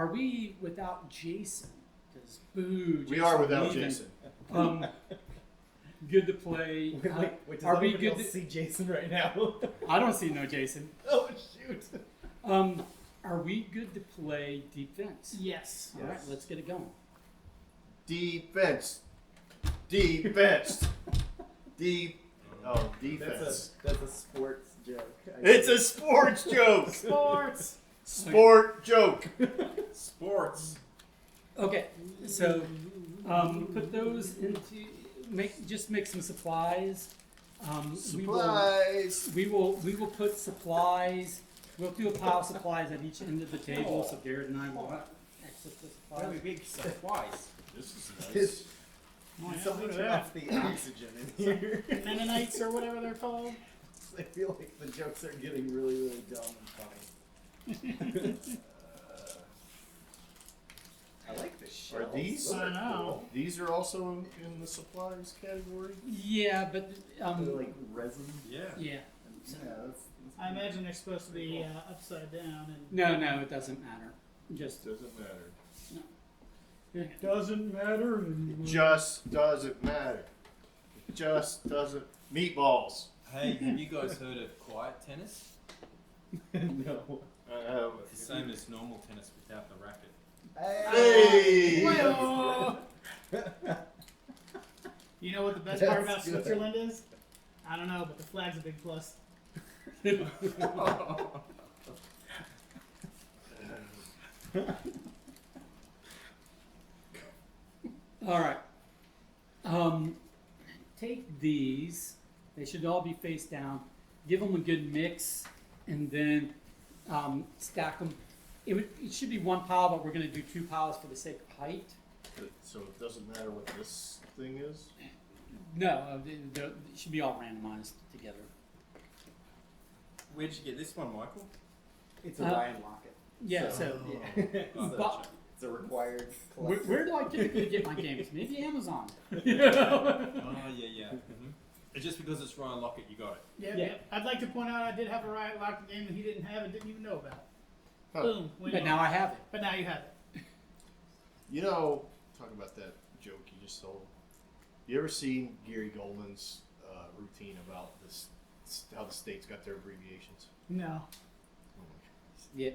are we without Jason? Because boo. We are without leaving. Jason. Good to play. Wait, does are we anybody good? else see Jason right now? I don't see no Jason. Oh shoot! Are we good to play defense? Yes. All right, let's get it going. Defense. Defense. Defense. That's a sports joke. It's a sports joke. Sports. Sport joke. Sports. Okay, so put those into make some supplies. Supplies. We will put supplies. We'll do a pile of supplies at each end of the table, so Garrett and I will access the Very supplies. big supplies. This is nice. Oh, yeah, Somebody look turn at off the oxygen in here. that. Mennonites or whatever they're called. I feel like the jokes are getting really, really dumb and funny. I like the shells. Are these? Those I know. cool. These are also in the supplies category. Yeah, but They're like resin. Yeah. yeah. Yeah, that's I imagine they're supposed to be upside down and. No, it doesn't matter. Just Doesn't matter. it Doesn't matter. It just doesn't matter. It just doesn't. Meatballs. Hey, have you guys heard of quiet tennis? no. It's the same as normal tennis without the racket. Hey! Well, you know what the best part about That's good. Switzerland is? I don't know, but the flag's a big plus. All right. Take these. They should all be face down. Give them a good mix, and then stack them. It should be one pile, but we're going to do two piles for the sake of height. So it doesn't matter what this thing is? No, it should be all randomized together. Where'd you get this one, Michael? It's a Uh, Ryan locket. Yeah. So, Oh, but It's a required where, collector. where do I typically get my games? Maybe Amazon. Oh, yeah. It's just because it's Ryan Lockett, you got it. Yeah, Yeah. yeah. I'd like to point out I did have a Riot Locker game that he didn't have and didn't even know about. Huh. Boom. Win But it. now I have it. But now you have it. You know, talking about that joke you just told. You ever seen Gary Goldman's routine about this? How the states got their abbreviations? No. Yeah.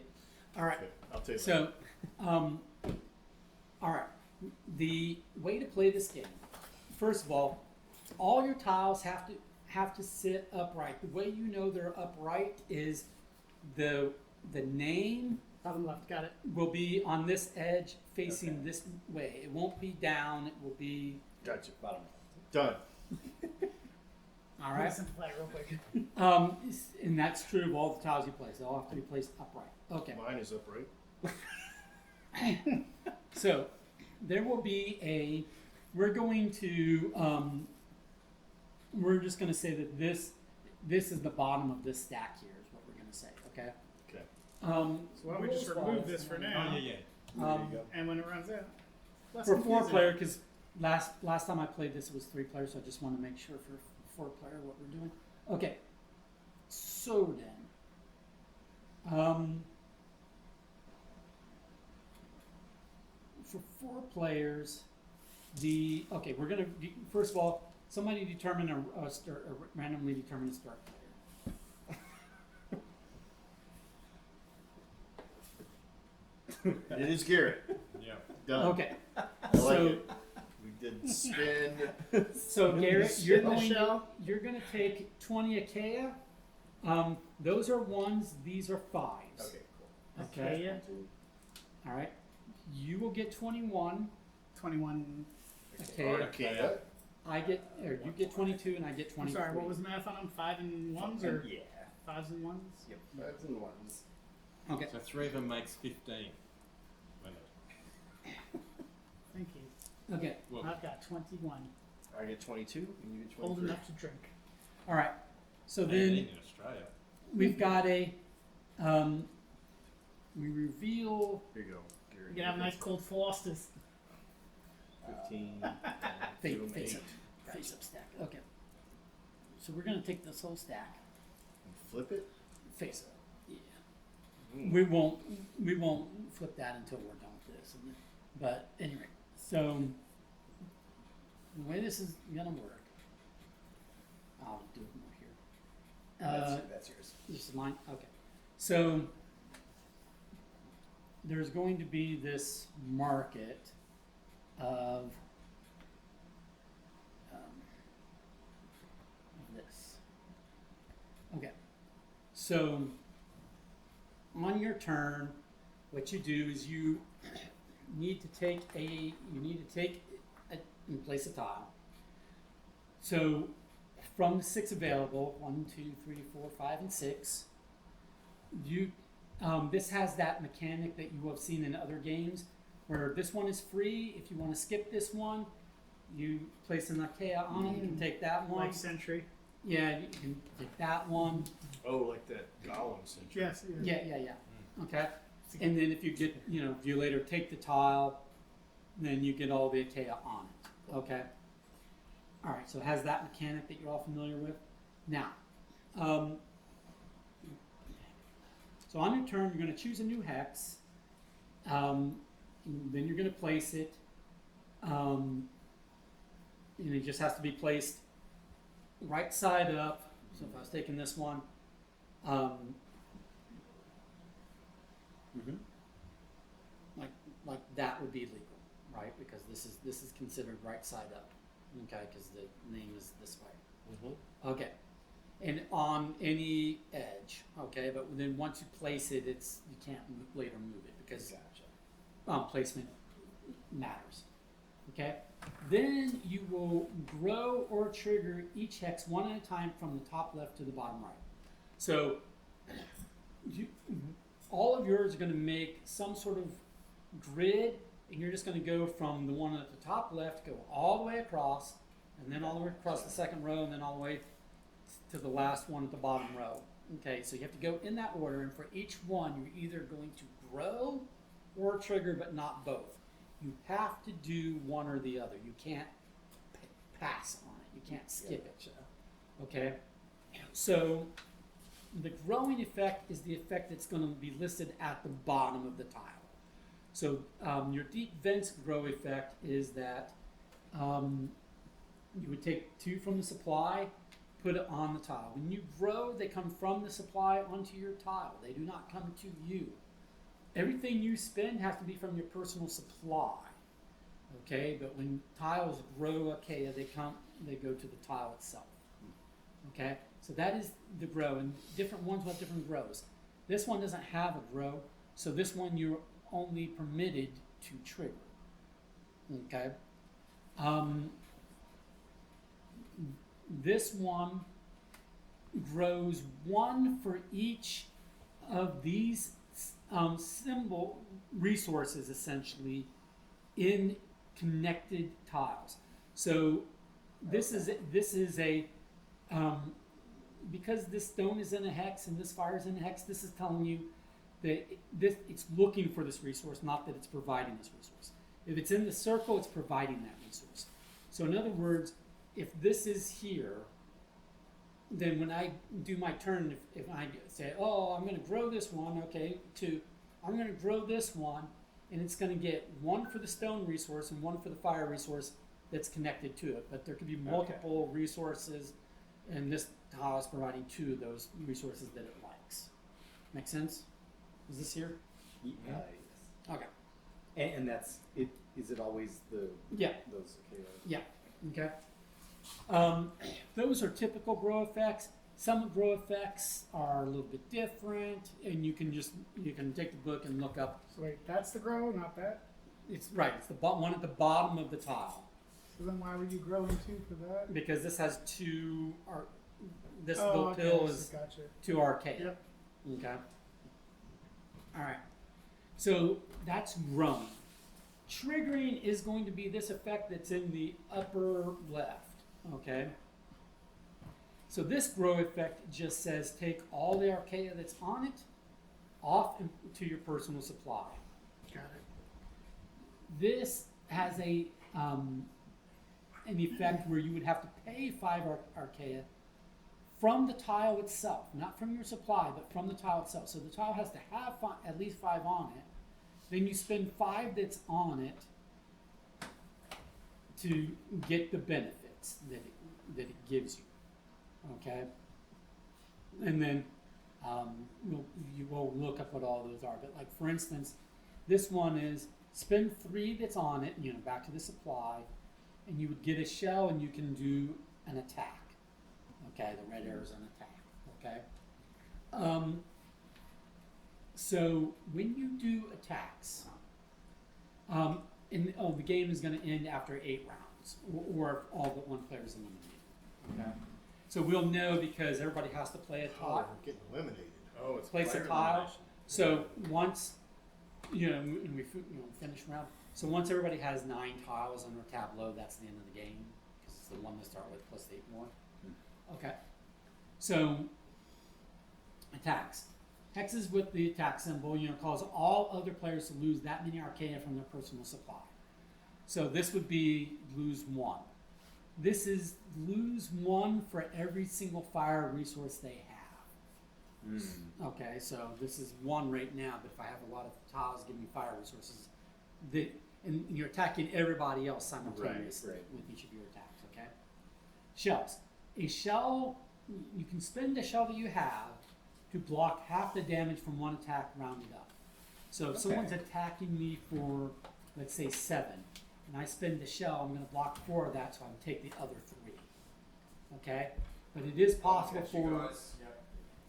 All right. Okay, I'll tell you. So, all right. The way to play this game, first of all your tiles have to sit upright. The way you know they're upright is the name Bottom left. Got it. will be on this edge facing this way. It won't be down. It will be Gotcha. Bottom. Done. all right. Simplify it real quick. And that's true of all the tiles you place. They all have to be placed upright. Okay. Mine is upright. So there will be we're going to we're just going to say that this is the bottom of this stack here is what we're going to say. Okay. Okay. So why don't we just remove this for Oh, now? yeah. There you go. And when it runs out. Less For confusing. 4-player, because last time I played this it was 3 players, so I just want to make sure for 4-player what we're doing. Okay. So then, for 4 players, we're gonna first of all somebody determine a randomly determine a start player. It is Garrett. Yeah. Done. Okay. I like So it. We did spin. so Garrett, you're Spin the going shell. you're gonna take 20 Achaia. Those are 1s. These are 5s. Okay, cool. Okay. Yeah. All right. You will get 21. 21. Achaia. Okay. You get 22, and I get I'm 23. sorry, what was the math on them? 5 and 1s or Yeah. 5s and 1s? Yep. 5s and 1s. Okay. So 3 of them makes 15. Thank you. Okay. Well, I've got 21. I get 22, and you get 23. Old enough to drink. All right. So ain't then in Australia. we've got we reveal Here you go, Gary. You can have a nice cold Foster's. 15. face up stack. Okay. So we're gonna take this whole stack, Flip it. face up. Yeah. we won't flip that until we're done with this. But anyway, so the way this is gonna work, I'll do it more here. That's yours. This is mine? Okay. So there's going to be this market of this. Okay. So on your turn, what you do is you need to take and place a tile. So from the 6 available, 1, 2, 3, 4, 5, and 6, this has that mechanic that you have seen in other games, where this one is free. If you want to skip this one, you place an archaea on it. You can take that one. Like Sentry. Yeah, you can take that one. Oh, like that Gollum century. Yes. Yeah. Okay. And then if you get, if you later take the tile, then you get all the archaea on it. Okay. All right. So it has that mechanic that you're all familiar with. Now, so on your turn, you're going to choose a new hex. And then you're going to place it. And it just has to be placed right side up. So if I was taking this one, like that would be legal, right? Because this is considered right side up, okay? Because the name is this way. Okay, and on any edge, okay. But then once you place it, you can't later move it because placement matters. Okay. Then you will grow or trigger each hex one at a time from the top left to the bottom right. So all of yours are going to make some sort of grid, and you're just going to go from the one at the top left, go all the way across, and then all the way across the second row, and then all the way to the last one at the bottom row. Okay, so you have to go in that order, and for each one, you're either going to grow or trigger, but not both. You have to do one or the other. You can't pass on it. You can't skip it. Okay? So the growing effect is the effect that's going to be listed at the bottom of the tile. So your deep vents grow effect is that you would take 2 from the supply, put it on the tile. When you grow, they come from the supply onto your tile. They do not come to you. Everything you spend has to be from your personal supply, okay? But when tiles grow archaea, they go to the tile itself, okay? So that is the grow, and different ones will have different grows. This one doesn't have a grow, so this one you're only permitted to trigger, okay? This one grows 1 for each of these symbol resources, essentially, in connected tiles. So this is a because this stone is in a hex and this fire is in a hex. This is telling you that it's looking for this resource, not that it's providing this resource. If it's in the circle, it's providing that resource. So in other words, if this is here, then when I do my turn, if I say, oh, I'm going to grow this one, okay, 2, I'm going to grow this one, and it's going to get 1 for the stone resource and 1 for the fire resource that's connected to it. But there could be multiple resources, and this tile is providing 2 of those resources that it likes. Make sense? Is this here? Yes. Okay. And that's it. Is it always those? Okay. Yeah. Okay. Those are typical grow effects. Some grow effects are a little bit different, and you can take the book and look up. So wait, that's the grow, not that? It's right. It's the one at the bottom of the tile. So then why were you growing 2 for that? Because this has 2. This Oh, little okay, pill I is gotcha. 2 arcade. Yep. Okay. All right. So that's growing. Triggering is going to be this effect that's in the upper left. Okay. So this grow effect just says take all the archaea that's on it off to your personal supply. Got it. This has an effect where you would have to pay 5 archaea from the tile itself, not from your supply, but from the tile itself. So the tile has to have at least 5 on it. Then you spend 5 that's on it to get the benefits that it gives you. Okay? And then you will look up what all those are. But like for instance, this one is spend 3 that's on it, back to the supply, and you would get a shell and you can do an attack. Okay, the red arrow is an attack. Okay? So when you do attacks, the game is going to end after 8 rounds, or if all but one player is eliminated. Okay? So we'll know because everybody has to play a Oh, tile. we're getting eliminated. Oh, it's Place a player tile. elimination. So once, and we finish round. So once everybody has 9 tiles on their tableau, that's the end of the game because it's the one to start with plus 8 more. Okay. So attacks. Hexes with the attack symbol, cause all other players to lose that many arcana from their personal supply. So this would be lose 1. This is lose 1 for every single fire resource they have. Okay, so this is 1 right now, but if I have a lot of tiles giving me fire resources, and you're attacking everybody else simultaneously with each of your attacks, okay? Shells. A shell, you can spend the shell that you have to block half the damage from one attack rounded up. So if someone's attacking me for, let's say 7, and I spend the shell, I'm going to block 4 of that, so I can take the other 3. Okay? But it is possible Catch you for guys.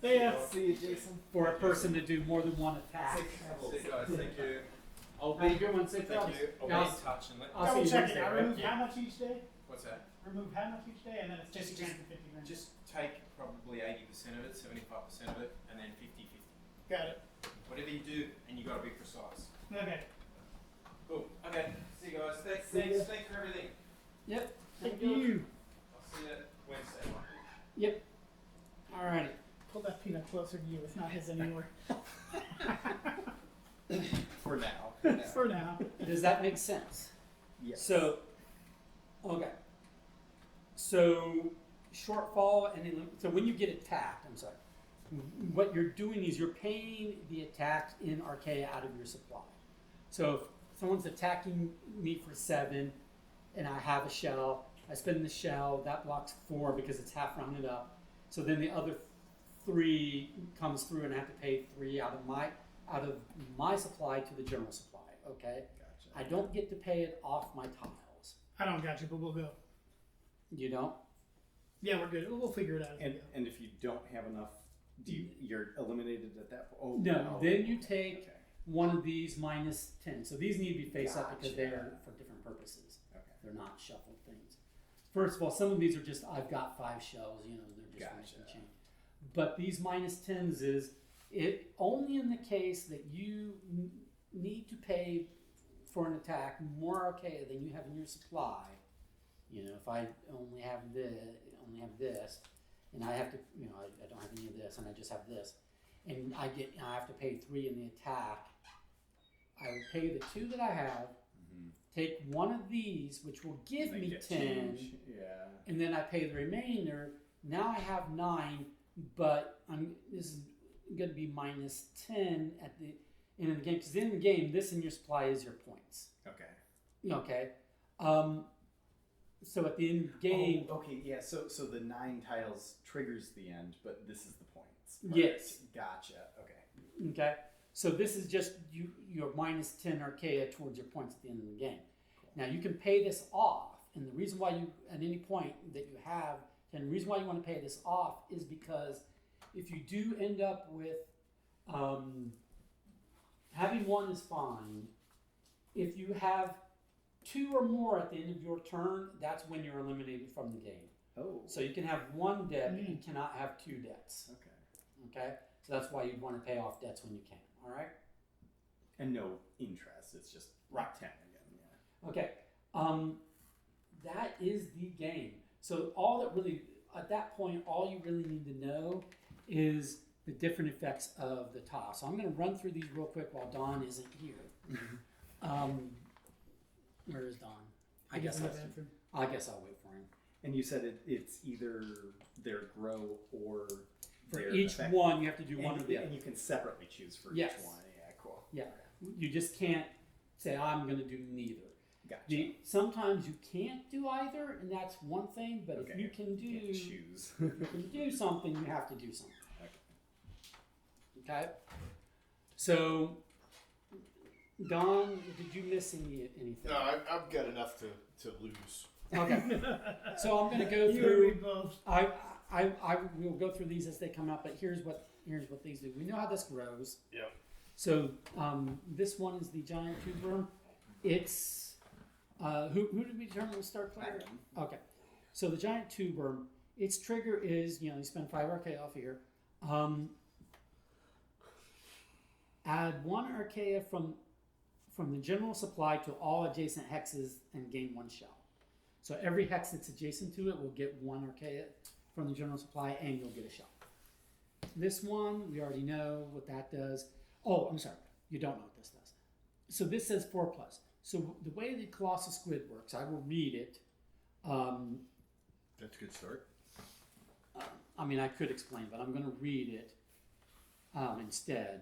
See ya. See you, Jason. a person to do more than one attack. See you guys. Thank you. I'll be good one. Safe Thank travels. you. I'll be Now, in touch and let. I'll Double see you check it. Wednesday, I right? remove how much each day? What's that? Remove how much each day, and then it's Just- 50 grand to 50 grand. Just take probably 80% of it, 75% of it, and then 50-50. Got it. Whatever you do, and you got to be precise. Okay. Cool. Okay. See you guys. Thanks. See ya. Thanks for everything. Yep. Thank you. I'll see you Wednesday. Yep. Alrighty. Pull that peanut closer to you. It's not his anymore. For now. For now. Does that make sense? Yes. So, okay. So, shortfall and so when you get attacked, I'm sorry, what you're doing is you're paying the attack in Archaea out of your supply. So if someone's attacking me for 7 and I have a shell, I spend the shell, that blocks 4 because it's half rounded up. So then the other 3 comes through and I have to pay 3 out of my supply to the general supply, okay? Gotcha. I don't get to pay it off my tiles. I don't got you, but we'll go. You don't? Yeah, we're good. We'll figure it out as we And go. and if you don't have enough, you're eliminated at that point? Oh, No, then you take Okay. one of these minus 10. So these need to be face up because they Gotcha. are for different purposes. Okay. They're not shuffled things. First of all, some of these are just, I've got 5 shells, they're just Gotcha. making change. But these minus 10s is it only in the case that you need to pay for an attack more arcane than you have in your supply. If I only have this, and I have to, I don't have any of this, and I just have this, and I have to pay 3 in the attack. I will pay the 2 that I have, take one of these, which will give Make me it 10, change. Yeah. and then I pay the remainder. Now I have 9, but this is going to be minus 10 at the end of the game, because in the game, this in your supply is your points. Okay. Okay. So at the end of the game, Oh, okay. Yeah. So the 9 tiles triggers the end, but this is the points. Yes. Gotcha. Okay. okay. So this is just your minus 10 archaea towards your points at the end of the game. Cool. Now you can pay this off, and the reason why you at any point that you have, and the reason why you want to pay this off is because if you do end up with having 1 is fine. If you have 2 or more at the end of your turn, that's when you're eliminated from the game. Oh. So you can have 1 debt, but you cannot have 2 debts. Okay. Okay? So that's why you'd want to pay off debts when you can. All right? And no interest. It's just Right. 10 again. Yeah. Okay. That is the game. So all that really, at that point, all you really need to know is the different effects of the tile. So I'm going to run through these real quick while Don isn't here. Where is Don? I guess in the I'll bathroom. wait for him. And you said it's either their grow or For their each effect. one, you have to do one and, or the and other. you can separately choose for Yes. each one. Yeah, cool. Yeah, you just can't say I'm going to do neither. Gotcha. Sometimes you can't do either, and that's one thing. But if Okay. you can do, Can't choose. you can do something, you have to do something. Okay. So, Don, did you miss anything? No, I've got enough to lose. Okay. So I'm going to go You and me through. both. I will go through these as they come out. But here's what these do. We know how this grows. Yep. So this one is the giant tube worm. It's who did we determine to start player? Okay. So the giant tube worm. Its trigger is you spend 5 archaea off here. Add 1 archaea from the general supply to all adjacent hexes and gain 1 shell. So every hex that's adjacent to it will get 1 archaea from the general supply, and you'll get a shell. This one we already know what that does. Oh, I'm sorry, you don't know what this does. So this says 4+. So the way the colossal squid works, I will read it. That's a good start. I mean, I could explain, but I'm going to read it instead.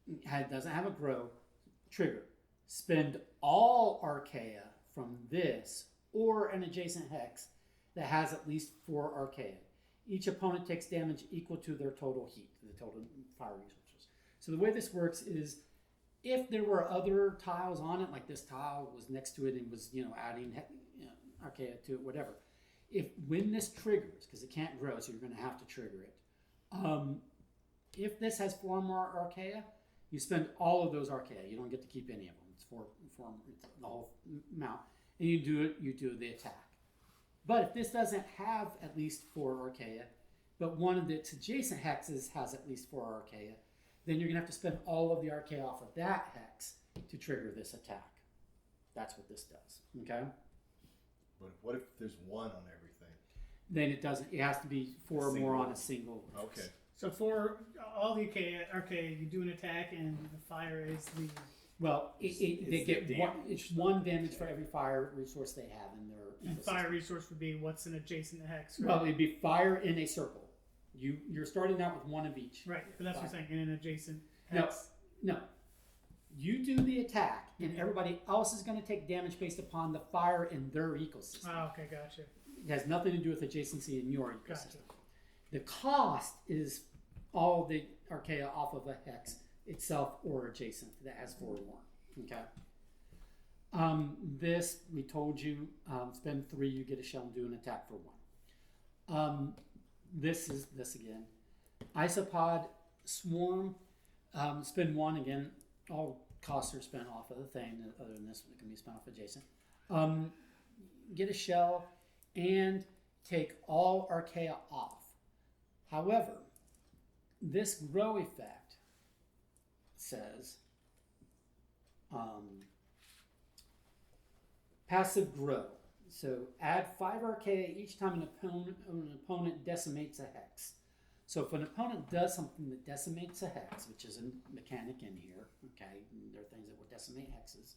It doesn't have a grow trigger. Spend all archaea from this or an adjacent hex that has at least 4 archaea. Each opponent takes damage equal to their total heat, the total fire resources. So the way this works is if there were other tiles on it, like this tile was next to it and was adding archaea to it, whatever. When this triggers, because it can't grow, so you're going to have to trigger it. If this has 4 more archaea, you spend all of those archaea. You don't get to keep any of them. It's four the whole amount, and you do the attack. But if this doesn't have at least 4 archaea, but one of its adjacent hexes has at least 4 archaea, then you're gonna have to spend all of the archaea off of that hex to trigger this attack. That's what this does. Okay. But what if there's 1 on everything? Then it doesn't. It has to be 4 or more on a single. hex. Okay. So for all the arcade, you do an attack and the fire is the. Well, they It's get the one. damage. It's 1 damage for every fire resource they have in their. And ecosystem. fire resource would be what's an adjacent hex, right? Well, it'd be fire in a circle. You're starting out with 1 of each. Right, but that's what I'm saying, in an adjacent No. hex. No. You do the attack, and everybody else is going to take damage based upon the fire in their ecosystem. Oh, okay, gotcha. It has nothing to do with adjacency in your ecosystem. Gotcha. The cost is all the archaea off of a hex itself or adjacent that has 4 or more. Okay. This we told you spend 3, you get a shell and do an attack for 1. This is this again. Isopod swarm. Spend 1 again. All costs are spent off of the thing. Other than this, it can be spent off adjacent. Get a shell and take all archaea off. However, this grow effect says passive grow. So add 5 archaea each time an opponent decimates a hex. So if an opponent does something that decimates a hex, which is a mechanic in here, okay, there are things that will decimate hexes,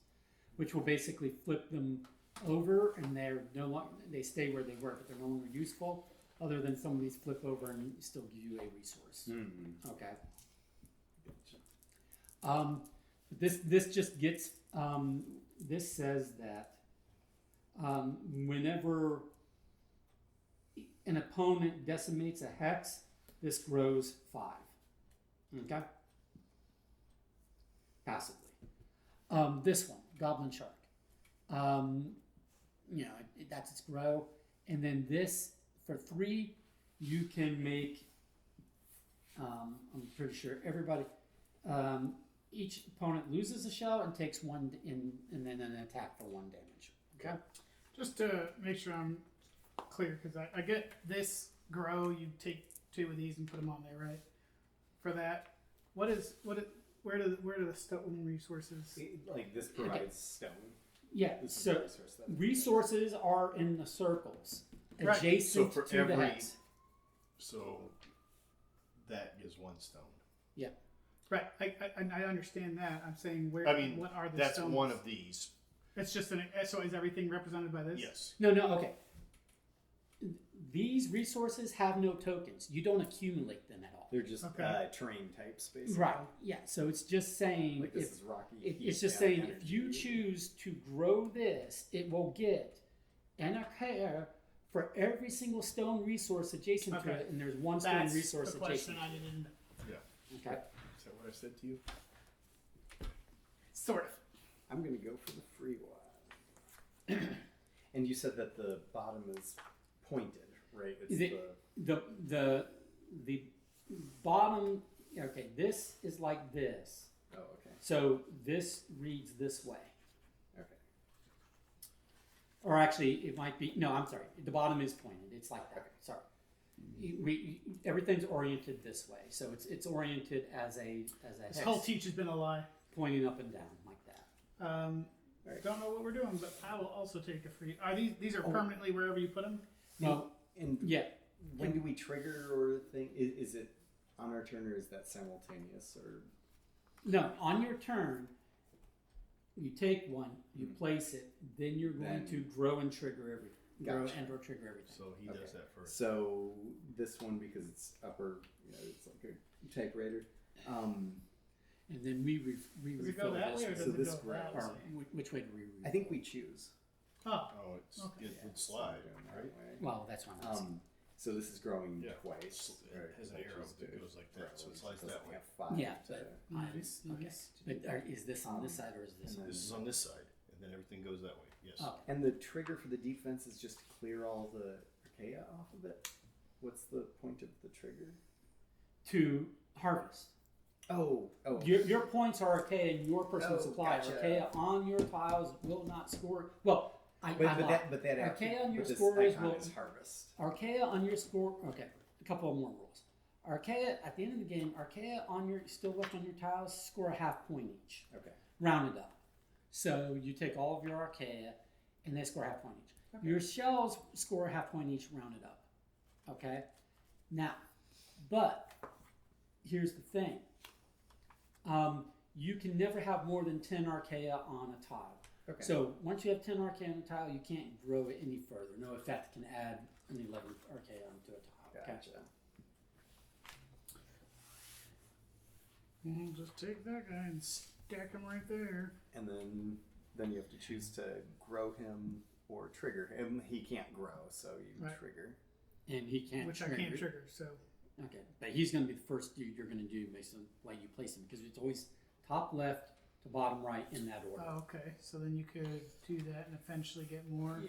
which will basically flip them over, and they're no longer, they stay where they were, but they're no longer useful, other than some of these flip over and still give you a resource. Okay. This just gets this says that whenever an opponent decimates a hex, this grows 5. Okay? Passively. This one, Goblin Shark. That's its grow. And then this, for 3, you can make, I'm pretty sure everybody, each opponent loses a shell and takes 1 and then an attack for 1 damage. Okay? Just to make sure I'm clear, because I get this grow, you take 2 of these and put them on there, right? For that, where do the stone resources? Like this provides stone. Yeah, This is so a resource that- resources are in the circles Right. adjacent So for to the every- hex. So that gives 1 stone. Yeah. Right. I understand that. I'm saying where. I mean, what are the that's stones? one of these. It's just so is everything represented by this? Yes. No, okay. These resources have no tokens. You don't accumulate them at all. They're just Okay. terrain types, basically. Right. Yeah. So it's just saying Like this if is rocky. it's just saying if you choose to grow this, it will get an archaea for every single stone resource adjacent to Okay. it, and there's one stone That's resource the question adjacent. I didn't. Okay. Is that what I said to you? Sort of. I'm gonna go for the free one. And you said that the bottom is pointed, right? It's Is it- The bottom. Okay. This is like this. Oh, okay. So this reads this way. Okay. Or actually, it might be. No, I'm sorry. The bottom is pointed. It's like that. Sorry. Everything's oriented this way, so it's oriented as a This hex, whole teach has been a lie. pointing up and down like that. Right. Don't know what we're doing, but I will also take a free. Are these are Oh. permanently wherever you put them? No, And yeah. when do we trigger or thing? Is it on our turn or is that simultaneous or? No, on your turn, you take one, you place it, then you're going Then- to grow and trigger everything. Grow Gotcha. and or trigger everything. So he does Okay. that first. So this one because it's upper, it's like a typewriter. And then we Does it refill go that this way or one. does So it this go way. that Or way? which way do we? I think we choose. Oh, Oh, it's Okay. it Yeah, would so slide, we're doing that right? way. Well, that's what I'm asking. So this is growing Yeah. twice. It right? has an Which arrow is that good. goes like that, so it slides Doesn't that way. have five Yeah, to- but nice. okay. Nice. But is this on this side or is this And on This this is side? on this side, and then everything goes that way. Yes. Oh, And the trigger for the defense is just to clear all the archaea off of it. What's the point of the trigger? to harvest. Oh. Your points are archaea and your personal Oh, supply. gotcha. Archaea on your tiles will not score. Well, I But lied. that Archaea on your but this scorers icon will. is harvest. Archaea on your score. Okay, a couple of more rules. Archaea at the end of the game. Archaea on your still left on your tiles score a half point each, Okay. rounded up. So you take all of your archaea, and they score a half point each. Okay. Your shells score a half point each, rounded up. Okay. Now, but here's the thing. You can never have more than 10 archaea on a tile. Okay. So once you have 10 archaea on a tile, you can't grow it any further. No effect can add an 11th archaea onto a tile. Okay. Gotcha. Just take that guy and stack him right there. And then you have to choose to grow him or trigger him. He can't grow, so you Right. trigger. And he can't Which I trigger. can't trigger, so Okay, but he's going to be the first dude you're going to do based on the way you place him because it's always top left to bottom right in that order. oh, okay. So then you could do that and eventually get more.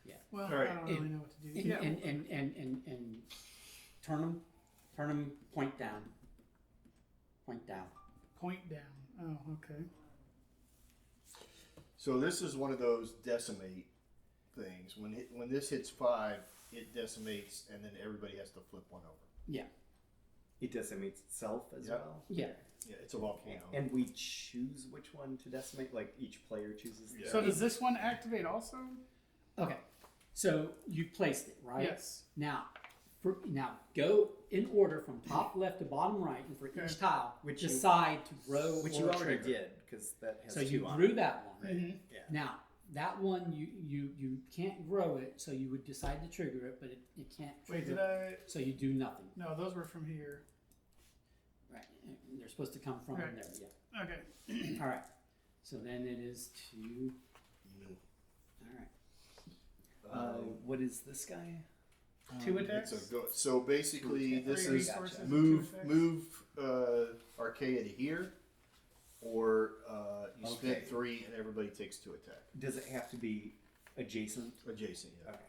Yeah. Well, All right. I don't really know what to do. And, Yeah. and turn them point down. Point down. Point down. Oh, okay. So this is one of those decimate things. When this hits 5, it decimates, and then everybody has to flip one over. Yeah. It decimates itself as Yep. well. Yeah. Yeah, it's a volcano. And we choose which one to decimate. Like each player chooses. Yeah. So does this one activate also? Okay. So you placed it, right? Yes. Now, go in order from top left to bottom right, and for Okay. each tile, Which you- decide to grow Which or you already trigger. did because that has So two you on grew it. that one. Mhm. Yeah. Now that one you can't grow it, so you would decide to trigger it, but it can't Wait, trigger. did I? So you do nothing. No, those were from here. Right. They're supposed to come from Right. there. Yeah. Okay. All right. So then it is to. Mm. All right. What is this guy? Two attacks. So basically, Two attacks. this Three is resources and move two attacks? Archaea to here, or you Okay. spend 3 and everybody takes 2 attack. Does it have to be adjacent? Adjacent, yeah. Okay.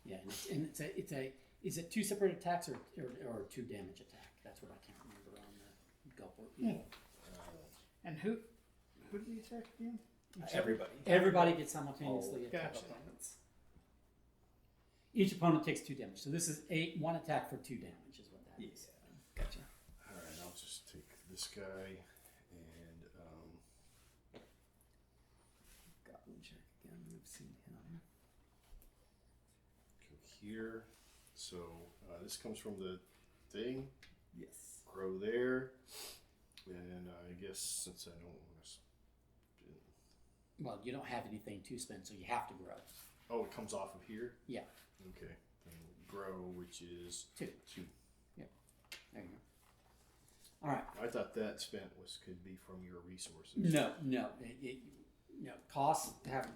Yeah, and it's a is it 2 separate attacks or 2 damage attack? That's what I can't remember on the gulp. Yeah. And who did we attack again? Everybody. Everybody gets simultaneously All attacked. Gotcha. opponents. Each opponent takes 2 damage. So this is 1 attack for 2 damage is what that Yeah. is. Gotcha. All right, I'll just take this guy and Goblin check again. We've seen him. go here. So this comes from the thing. Yes. Grow there. And I guess since I don't want to spin. Well, you don't have anything to spend, so you have to grow. Oh, it comes off of here? Yeah. Okay. Then grow, which is 2. 2. There you go. All right. I thought that spent could be from your resources. No. No. Costs have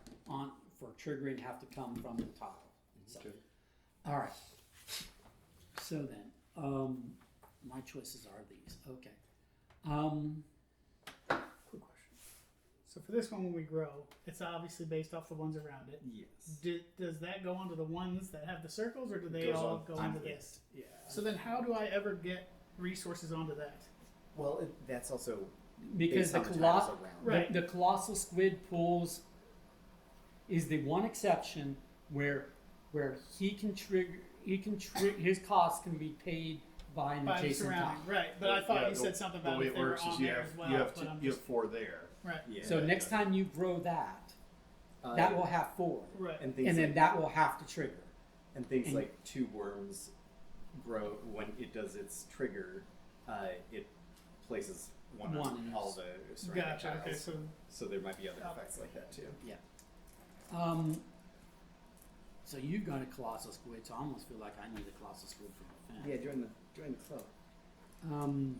for triggering have to come from the tile. So, Okay. all right. So then, my choices are these. Okay. Quick question. So for this one, when we grow, it's obviously based off the ones around it. Yes. Does that go onto the ones that have the circles, or do they Goes all on go on into it. this? Yeah. So then, how do I ever get resources onto that? Well, that's also Because based the on the tiles around. Right. the colossal squid pools is the one exception where he can trigger his costs can be paid by an By the adjacent surrounding, tile. right? But I thought Yeah, you said something the about way if it they were works is on you there have as well. you have but I'm you have just 4 there. right, Yeah. So next time you grow that will have 4, right. and things and then like, that will have to trigger. and things and- like 2 worms grow when it does its trigger. It places one One on in all each. the surrounding Gotcha. tiles. Okay, so So there might be other Oh. effects like that too. So you've got a colossal squid, so I almost feel like I need a colossal squid for my fan. Yeah, join the club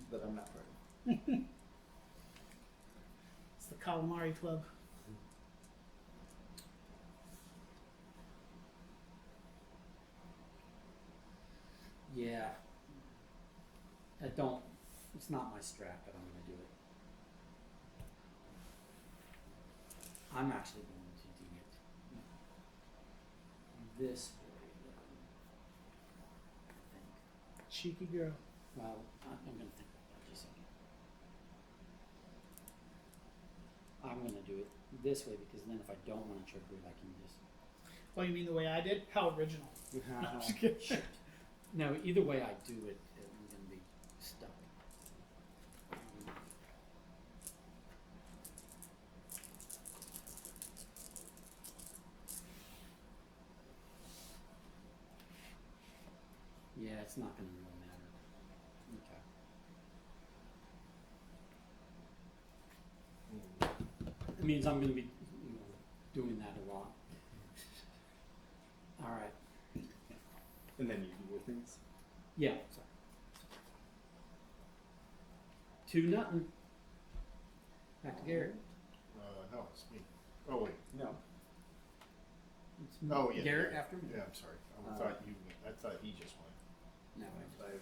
that I'm not part of. it's the calamari club. Yeah. It's not my strat, but I'm going to do it. I'm actually going to do it this way, then. I think. Cheeky girl. Well, I'm going to think about that just a second. I'm going to do it this way because then if I don't want to trigger it, I can just. Oh, you mean the way I did? How original. Shit. No, either way I do it, I'm going to be stuck. Yeah, it's not going to really matter. Okay. It means I'm going to be doing that a lot. All right. And then you do your things. Yeah. Sorry. 2-0. Back to Garrett. No, it's me. Oh wait. No. It's Oh yeah. Garrett yeah. after me. Yeah, I'm sorry. I thought he just went. No. I have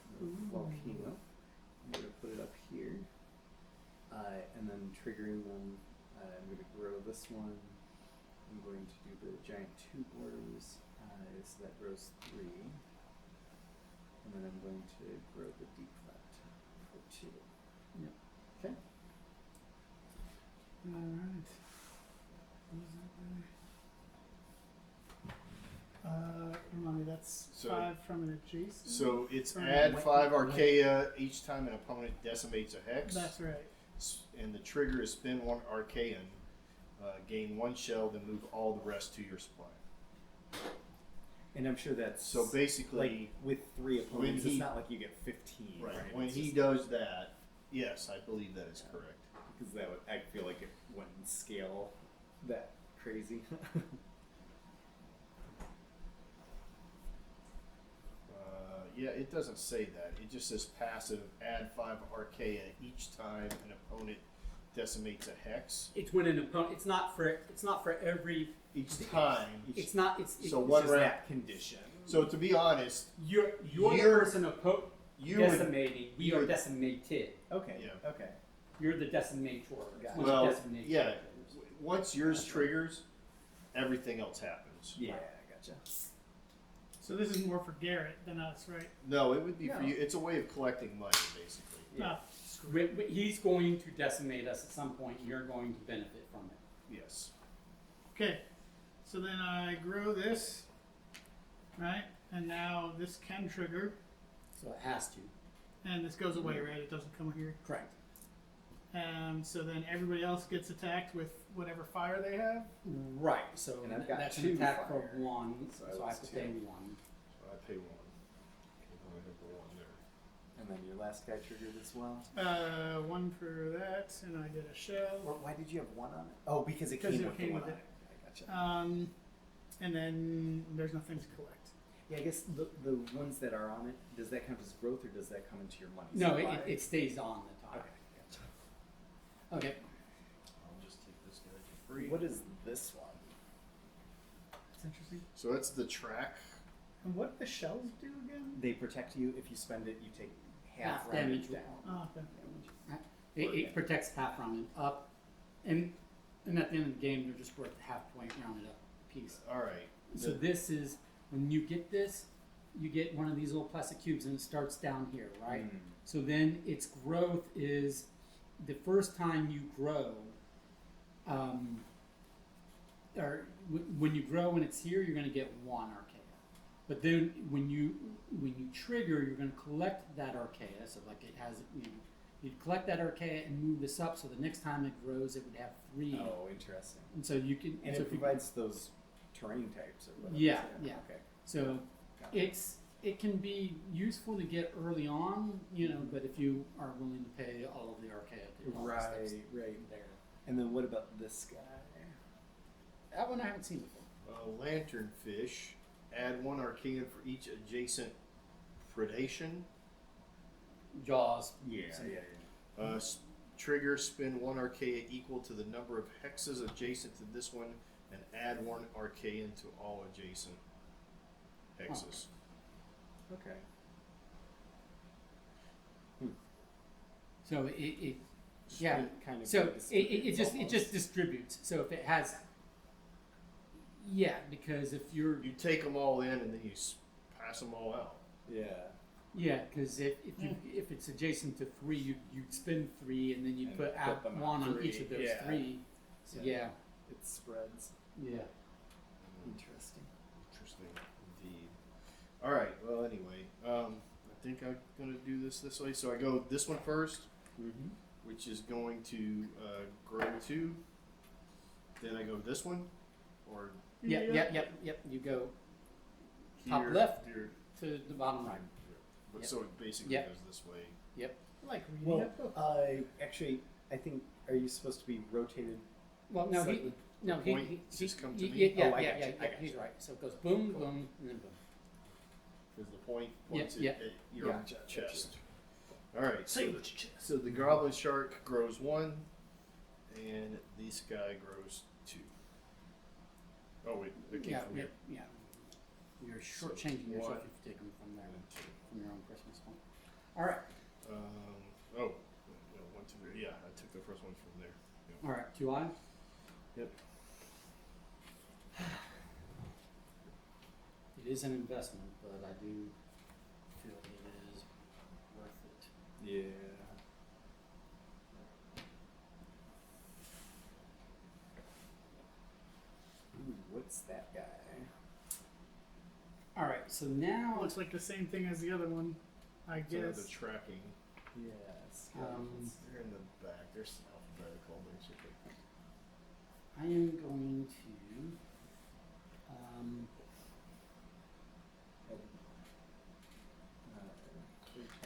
volcano. I'm gonna put it up here, and then triggering them. I'm gonna grow this one. I'm going to do the giant 2 worms, so that grows 3, and then I'm going to grow the deep flat for 2. Okay. All right. Remind me, that's So- 5 from an adjacent. So it's From add what- 5 Archaea each time an opponent decimates a hex. That's right. And the trigger is spend 1 Archaean, gain 1 shell, then move all the rest to your supply. And I'm sure that's So basically, like with 3 opponents, he- it's not like you get 15. right, Right. when It's he just- does that, yes, I believe that is correct. because that would, I feel like it wouldn't scale that crazy. Yeah, it doesn't say that. It just says passive, add 5 Archaea each time an opponent decimates a hex. It's when an opponent. It's not for every. Each time. It's not. It's So It's one just round. that condition. So to be honest, you're You're- the person you would, decimating. We you are would- decimated. Okay. Yeah. Okay. You're the decimator. Gotcha. When Well, you decimate yeah. characters. once yours triggers, everything else happens. Yeah, I gotcha. So this is more for Garrett than us, right? No, it would be for No. you. It's a way of collecting money, basically. Yeah. He's going to decimate us at some point. And you're going to benefit from it. Yes. Okay. So then I grow this, right? And now this can trigger, So it has to. and this goes away, right? It doesn't come here. Correct. So then everybody else gets attacked with whatever fire they have. Right. So And I've got that's 2 an attack fire, for 1. so So, I I have lose to pay 2. 1. So I pay 1. Okay, I have the 1 there. And then your last guy triggered as well. One for that, and I did a shell. Or why did you have one on it? Oh, because it Because came it with came the one with on it. it. I gotcha. And then there's nothing to collect. Yeah, I guess the ones that are on it, does that count as growth or does that come into your money No, supply? it stays on the tile. Okay, gotcha. Okay. I'll just take this guy for free. What is this one? That's interesting. So that's the track. And what do the shells do again? They protect you. If you spend it, you take half Half damage damage. down. Oh, okay. It protects half rounded up, and at the end of the game, they're just worth half point rounded up piece. All right. So this is when you get this, you get one of these little plastic cubes, and it starts down here, right? Mm. So then its growth is the first time you grow, when you grow and it's here, you're going to get one archaea. But then when you trigger, you're going to collect that archaea. So like it has, you'd collect that archaea and move this up. So the next time it grows, it would have 3. Oh, interesting. And so you can. And so it if you- provides those terrain types or whatever. Yeah, too. yeah. Okay. So Gotcha. it can be useful to get early on, but if you are willing to pay all of the archaea, to all the steps Right. there. And then what about this guy? That one I haven't seen before. Lanternfish. Add 1 arcane for each adjacent predation. Jaws. Yeah. Trigger, spin 1 arcane equal to the number of hexes adjacent to this one, and add 1 arcane to all adjacent hexes. Okay. So it yeah. Spin kind of So distributes it just almost. distributes. So if it has, yeah, because if you're You take them all in and then you pass them all out. Yeah. yeah, because if it's adjacent to 3, you spin 3 and then you And put put out them 1 on on 3, each of those yeah. 3. So yeah, It spreads. yeah. Interesting. Interesting indeed. All right. Well, anyway, I think I'm gonna do this way. So I go this one first, Mm-hmm. which is going to grow 2. Then I go this one, or Yep. You go top here, left here. to the bottom right. But Yep. so it basically Yep. goes this way. I like reading Well, that book. actually, I think, are you supposed to be rotated? Well, no, slightly? Point just come to me? Yeah, Oh, I yeah, got yeah, you, I got he's you. right. So it goes boom, Cool. boom, and then boom. Because the point points Yeah, at your yeah. Gotcha, chest. All right. Say So, what you just. so the goblin shark grows 1, and this guy grows 2. Oh wait, it came Yeah, from yeah, here. yeah. You're shortchanging yourself one. if you take them from there, And then 2. from your own Christmas one. All right, Oh, no, 1, 2, 3. Yeah, I took the first one from there. all right. 2 eyes. Yep. It is an investment, but I do feel it is worth it. Yeah. Ooh, what's that guy? All right, so now Looks like the same thing as the other one, I So guess. the tracking. Yes. They're in the back. They're alphabetical, basically. I am going to.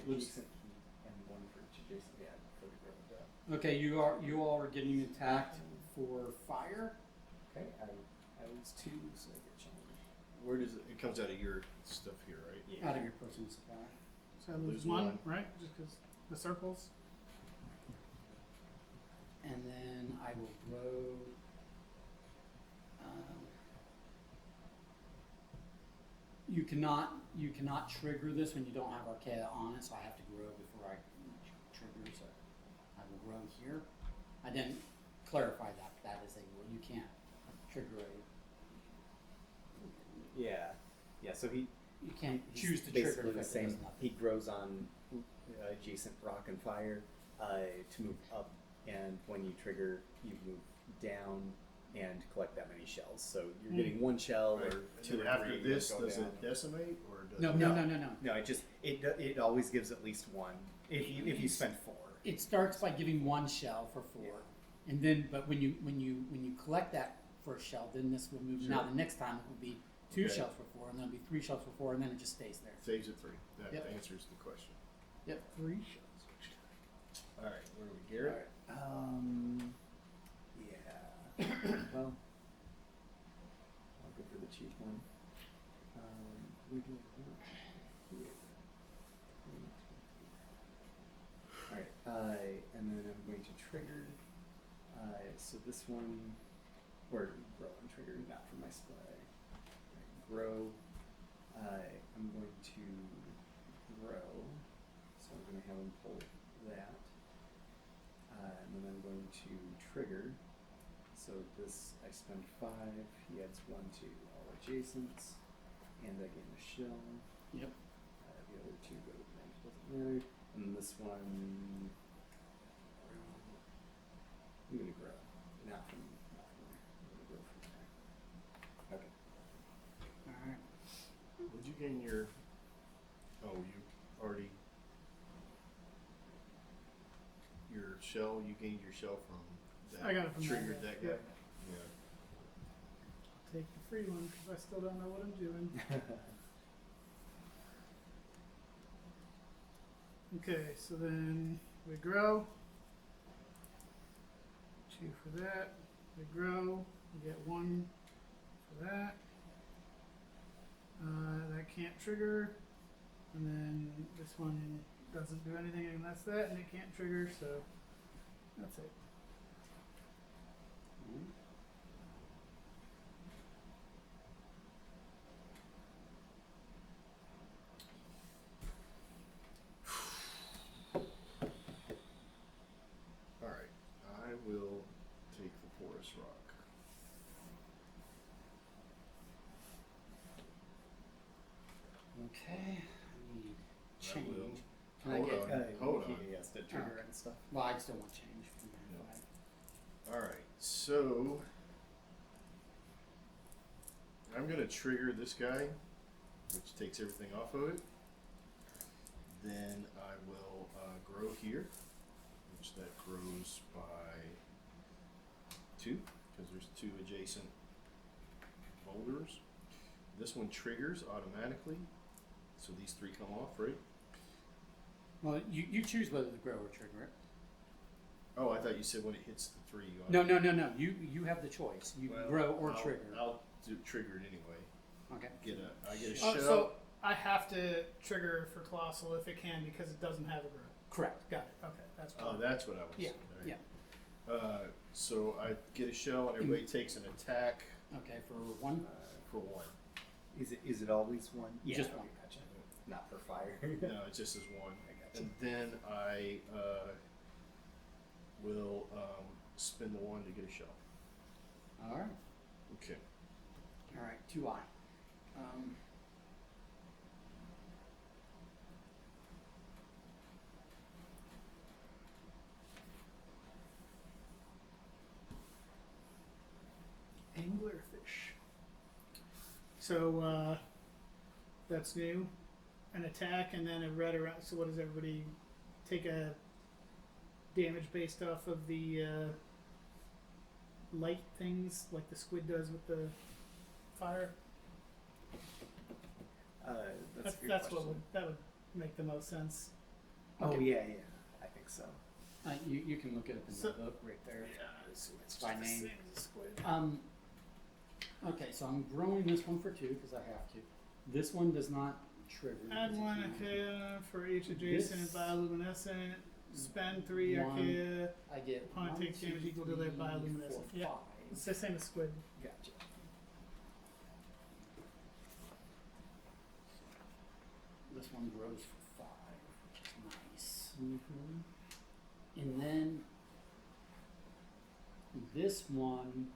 Adjacent heat and 1 for each adjacent. Yeah, for the growth. Okay, you all are getting attacked for fire. Okay, I was 2, so I get changed. Where does it comes out of your stuff here, right? Yeah. Out of your personal supply. So I lose Lose 1, one. right? Just because the circles. And then I will grow. You cannot trigger this when you don't have Archaea on it, so I have to grow before I trigger. So I will grow here. I didn't clarify that. But that is a rule. You can't trigger a. Yeah. Yeah, so You can't he's choose to trigger basically if the it same. does nothing. He grows on adjacent rock and fire to move up, and when you trigger, you move down and collect that many shells. So you're getting 1 shell Right. or And 2 then or after 3. this, go does down. it decimate or does No, it? no, no, no, no. No, it always gives at least 1. If you spend 4. It starts by giving 1 shell for 4, Yeah. and then but when you collect that first shell, then this will move. Now Sure. the next time it will be 2 Okay. shells for 4, and then it'll be 3 shells for 4, and then it just stays there. Saves at 3. That Yep. answers the question. Yep. 3 shells each All right, where are we, Garrett? Yeah. Well, I'll go for the cheap one. We do here. Alright, and then I'm going to trigger. So this one, or grow and trigger, not for my splay. Right, grow. I'm going to grow. So I'm going to have him pull that. And then I'm going to trigger. So this, I spend 5, he adds 1 to all adjacents, and I gain a shell. Yep. The other 2 go to blank, doesn't matter. And then this one, I'm gonna grow. Not from there. I'm gonna grow from there. Okay. All right. Would you gain your? Oh, you already. Your shell. You gained your shell from that. I got it from that triggered guy, that guy. yep. Yeah. Take the free one because I still don't know what I'm doing. Okay, so then we grow. 2 for that. We grow. We get 1 for that. That can't trigger. And then this one doesn't do anything, and that's that, and it can't trigger, so that's it. All right. I will take the porous rock. Okay. I need change. I will. Can I Hold get? on. Hold on. He has to trigger and stuff. Well, I still want change from there. Yeah. All right. So I'm gonna trigger this guy, which takes everything off of it. Then I will grow here, which that grows by 2, because there's 2 adjacent boulders. This one triggers automatically, so these 3 come off, right? Well, you choose whether to grow or trigger it. Oh, I thought you said when it hits the 3. You No. You have the choice. You Well, grow or I'll- trigger. I'll trigger it anyway. Okay. I get a Oh, shell. so I have to trigger for Colossal if it can because it doesn't have a grow. Correct. Got it. Okay, that's Oh, fine. that's what I was. Yeah. all right. Yeah. So I get a shell, and everybody takes an attack Okay. For 1. for 1. Is it always 1? Yeah. Just okay, 1. Gotcha. Not per fire. No, it just is 1. I gotcha. And then I will spin the 1 to get a shell. All right. Okay. All right. 2i. Anglerfish. So that's new. An attack and then a red around. So what does everybody take a damage based off of the light things like the squid does with the fire? That's a good That's question. that would make the most sense. Oh Okay. yeah, I think so. You can look it up in So- the book right there. It's By just the name. same as a squid. Okay, so I'm growing this one for 2 because I have to. This one does not trigger. Add because 1 it's not- archaea for each adjacent This- bioluminescent. Spend 3 One. archaea. I get Opponent 1, takes 2, damage equal to their 3, bioluminescent. 4, Yeah. 5. It's the same as squid. Gotcha. This one grows for 5, which is nice. Mm-hmm. And then this one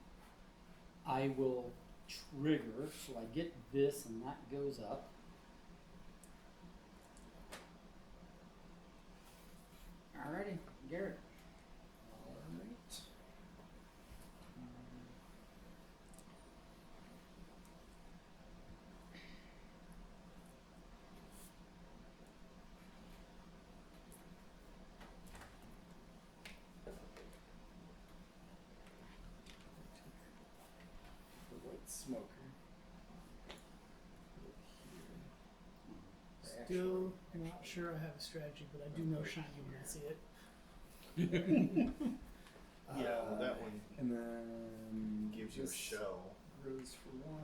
I will trigger, so I get this and that goes up. Alrighty, Garrett. All right. The white smoker. Over here. Still not sure I have a strategy, but I do know shiny when I see it. Yeah, well, that one And then gives you a this shell. grows for 1.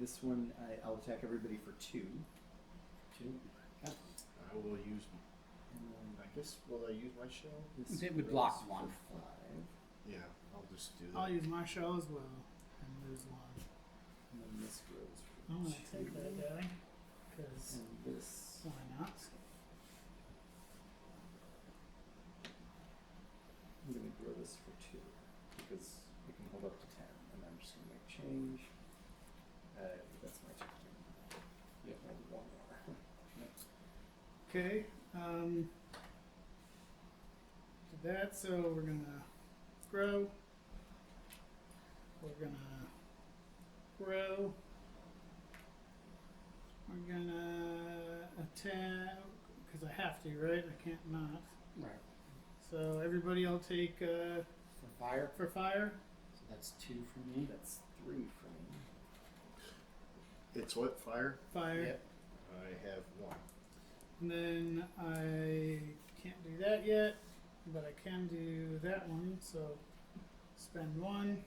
This one I'll attack everybody for 2. 2. I will use. And then I guess will I use my shell? this It would grows block for 1. 5. Yeah, I'll just do I'll that. use my shell as well and lose 1. And then this grows for I'm gonna 2. take that guy because And this. why not? I'm gonna grow this for 2 because it can hold up to 10, and I'm just gonna make change. That's my turn. Yep. And 1 more. Okay. Did that. So we're gonna grow. We're gonna grow. We're gonna attack because I have to, right? I can't not. Right. So everybody, I'll take For fire. for fire. So that's 2 for me. That's 3 for me. It's what fire? Fire. Yep. I have 1. And then I can't do that yet, but I can do that one. So spend 1.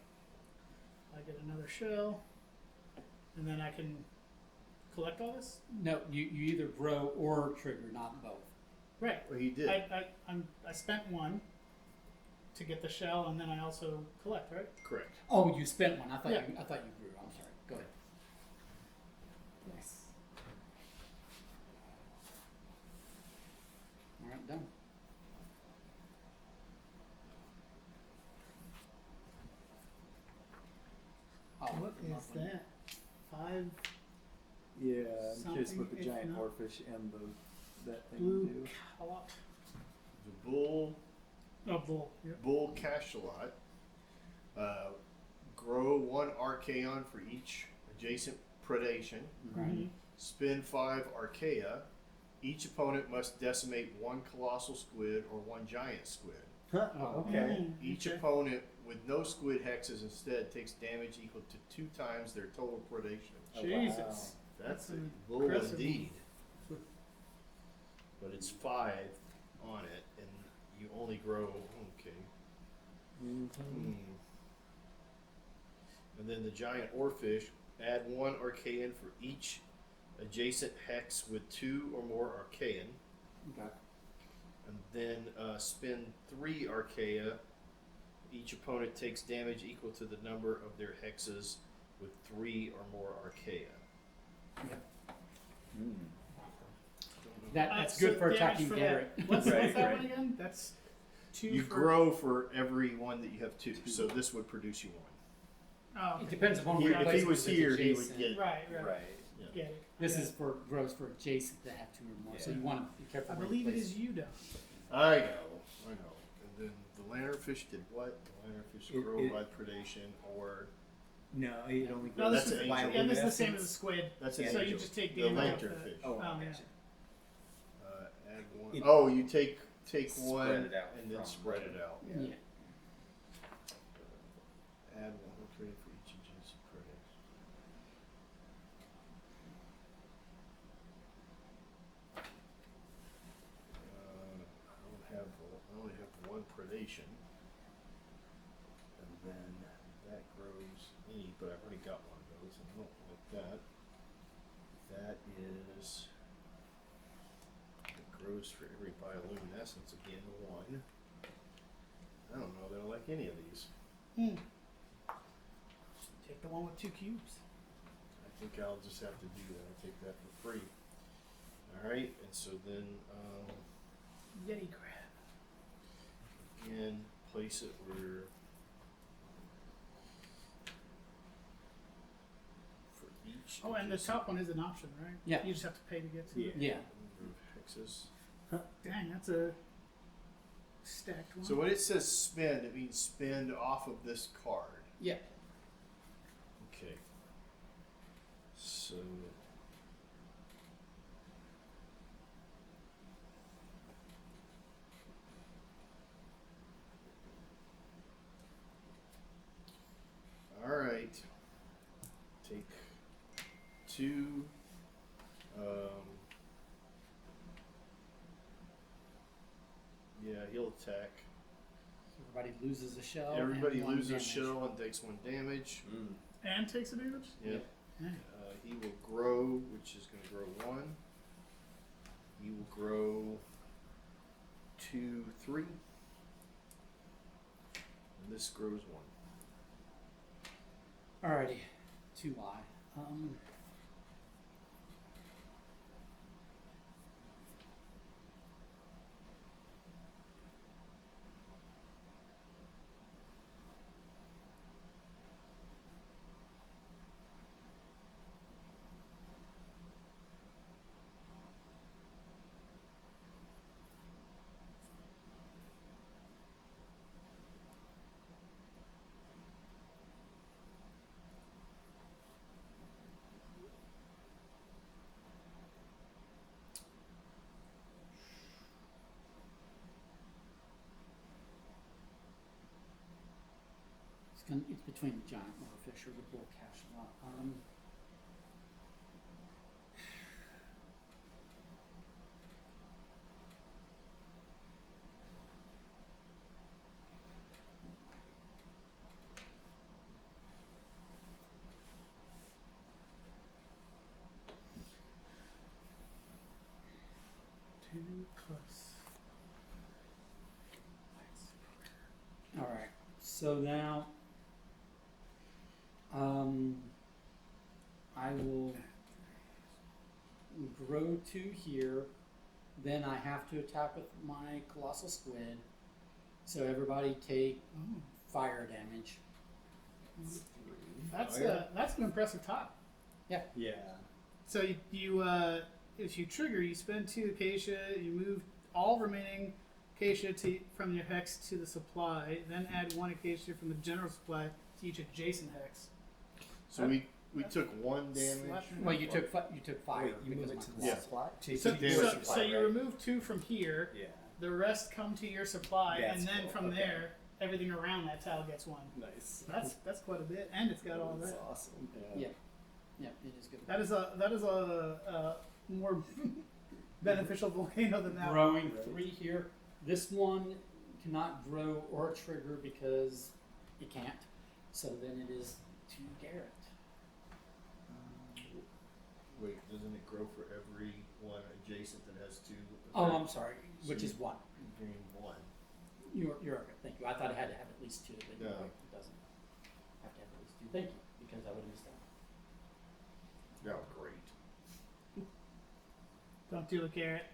I get another shell, and then I can collect all this. No, you either grow or trigger, not both. Right. Well, he did. I spent 1 to get the shell, and then I also collect. Right. Correct. Oh, you spent 1. I thought Yeah. you grew. I'm sorry. Go ahead. Yes. All right, done. Oh, What is lovely. that? 5 Yeah, I'm curious Something, what the if giant not- oarfish and that thing blue do. callot. The bull Oh, bull. Yep. bull cachalot. Grow 1 archaeon for each adjacent predation. Right. Mhm. Spend 5 archaea. Each opponent must decimate 1 colossal squid or 1 giant squid. Huh, Oh, okay. Each Okay. opponent with no squid hexes instead takes damage equal to 2 times their total predation. Oh, Jesus. That's That's a an bull impressive indeed. But it's 5 on it, and you only grow. Okay. Mhm. And then the giant oarfish, add 1 archaean for each adjacent hex with 2 or more archaean. Okay. And then spend 3 archaea. Each opponent takes damage equal to the number of their hexes with 3 or more archaea. Mm. That's So good for damage attacking for Garrett. that. What's Right, that right. one again? That's 2 You for. grow for every one that you have 2, so this would produce you 1. Oh, okay. It depends upon He- where if he was here, he would adjacent. get. Right, right. Right. Yeah. Get it. This Yeah. is for grows for adjacent that have 2 or more. So Yeah. you want to be careful. I where you believe it place is you, Don. I know. And then the lanternfish did what? The lanternfish grow it- by predation, or No, it only No, grows that's this an is, angel. yeah, this is the same as a squid. that's Yeah. an So you angel. just take the damage off that. lanternfish. Oh, Oh, gotcha. Add 1. It- Oh, you take Spread 1 it out and then from- spread it out. Yeah. Add 1 archaea for each adjacent predation. I only have 1 predation, and then that grows any, but I've already got 1 of those, and I don't like that. That is, it grows for every bioluminescence again 1. I don't know that I like any of these. Take the one with 2 cubes. I think I'll just have to do that. I'll take that for free. Alright, and so then, Yeti crab. again, place it where for each. Oh, and the adjacent top one is an option, right? Yeah. You just have to pay to get to it. Yeah. Yeah. number of hexes. Dang, that's a stacked one. So when it says spend, it means spend off of this card. Yeah. Okay. So. All right. Take 2 he'll attack. Everybody loses a shell. Everybody and one loses a damage. shell and takes 1 damage. Mm. And takes a damage? Yeah. Yeah. He will grow, which is going to grow 1. He will grow 2, 3. And this grows 1. Alrighty, 2Y. It's between the giant overfish or the bull cachalot. Too close. All right. So now, I will grow 2 here. Then I have to attack with my colossal squid. So everybody take Oh, fire damage. that's Fire. that's an impressive top. Yeah. So you if you trigger, you spend 2 acacia, you move all remaining acacia from your hex to the supply, then add 1 acacia from the general supply to each adjacent hex. So we took 1 damage. Slapping. Well, you took fire. Wait, you because move it of to my the Yeah. supply? Take So, the damage so, supply, so you right? remove 2 from here, Yeah. the rest come to your supply, That's and then cool, from okay. there, everything around that tile gets 1. Nice. That's quite a bit, and it's got all That's that. awesome. Yeah. Yeah, it is good. That is a more beneficial volcano than that one. Growing Right. 3 here. This one cannot grow or trigger because it can't. So then it is to Garrett. Wait, doesn't it grow for every one adjacent that has 2? Oh, I'm sorry. Which is 1. You gain 1. You're okay. Thank you. I thought it had to have at least 2, but you're No. right. It doesn't have to have at least 2. Thank you, because I would have missed that. Yeah, great. Don't do it, Garrett.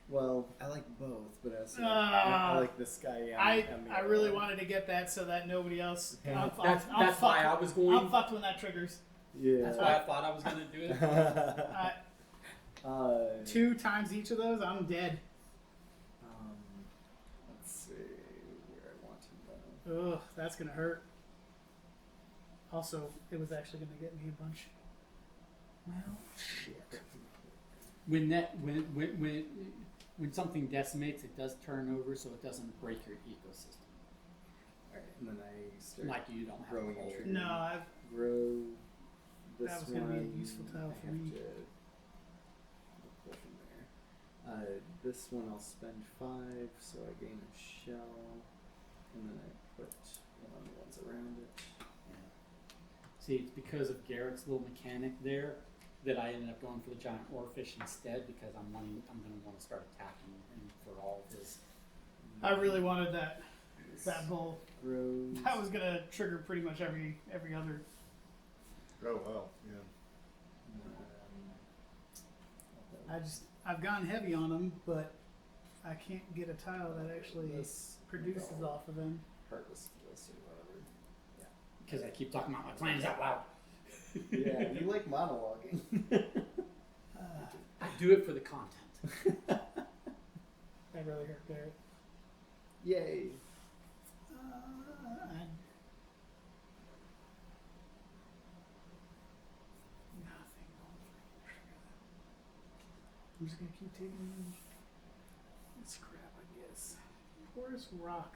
Well, I like both, but I also Ah. I like this guy. I really wanted to get that so that nobody else. I'm That's why I was I'm going. fucked when that triggers. Yeah. That's why I thought I was going to do it. Uh, 2 times each of those, I'm dead. Let's see where I want to go. Ugh, that's gonna hurt. Also, it was actually gonna get me a bunch. Well, Shit. when something decimates, it does turn over, so it doesn't break your ecosystem. Alright, and then I start Like you don't have a growing hole. a tree. No, I've Grow this That was one. gonna be a useful tile for I have me. to pull from there. This one I'll spend 5, so I gain a shell, and then I put one on the ones around it. See, it's because of Garrett's little mechanic there that I ended up going for the giant oarfish instead, because I'm going to want to start attacking him for all of his. I really wanted that This bull. grows. That was gonna trigger pretty much every other. Oh, wow. Yeah. I've gone heavy on him, but I can't get a tile that actually This produces off of him. harvest this or whatever. Because I keep talking about my plans out loud. Yeah, you like monologuing. I do it for the content. That really hurt Garrett. Yay. Nothing. I'm just gonna keep taking this crap, I guess. Porous rock.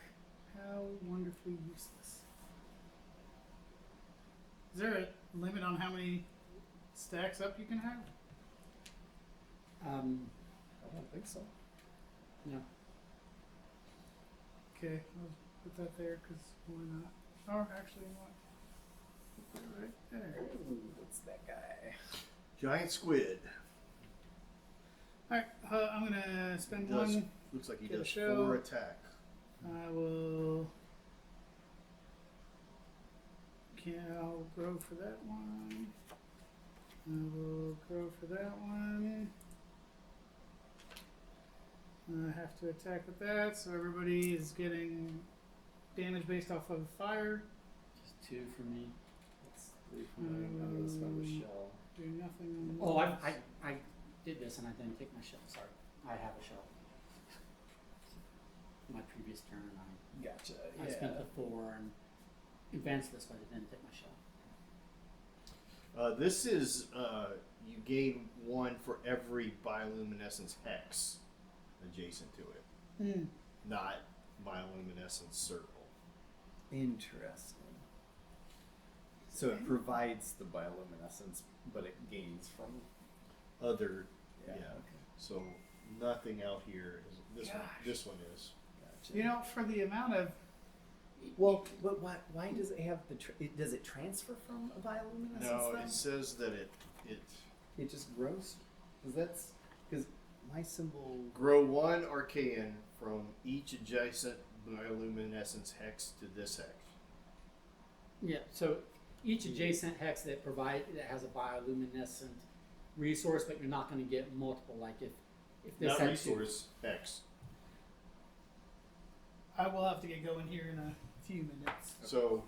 How wonderfully useless. Is there a limit on how many stacks up you can have? I don't think so. No. Okay, I'll put that there because why not? Or actually, you know what? Right there. Ooh, what's that guy? Giant squid. Alright, I'm gonna spend Does- one. Looks like he Get a does show. 4 attack. I will. I'll grow for that one. I will grow for that one. I have to attack with that, so everybody is getting damage based off of fire. Just 2 for me. That's 3 for me. I'm gonna spend a shell. Do nothing on Oh, those. I did this and I didn't take my shell. Sorry, I have a shell. My previous turn, Gotcha. I spent the 4 and advanced this, but I didn't take my shell. This is you gain 1 for every bioluminescence hex adjacent to it, Hmm. not bioluminescence circle. Interesting. So it provides the bioluminescence, but it gains from. Other, Yeah. yeah. Okay. So nothing out here is this one. Gosh. This one is. Gotcha. You know, for the amount of Well, but why does it have the? Does it transfer from a bioluminescence? No, then? it says that it It just grows. Because my symbol. grow 1 arcane from each adjacent bioluminescence hex to this hex. Yeah. So each adjacent hex that has a bioluminescent resource, but you're not going to get multiple. Like if this Not had 2 resource hex. I will have to get going here in a few minutes. So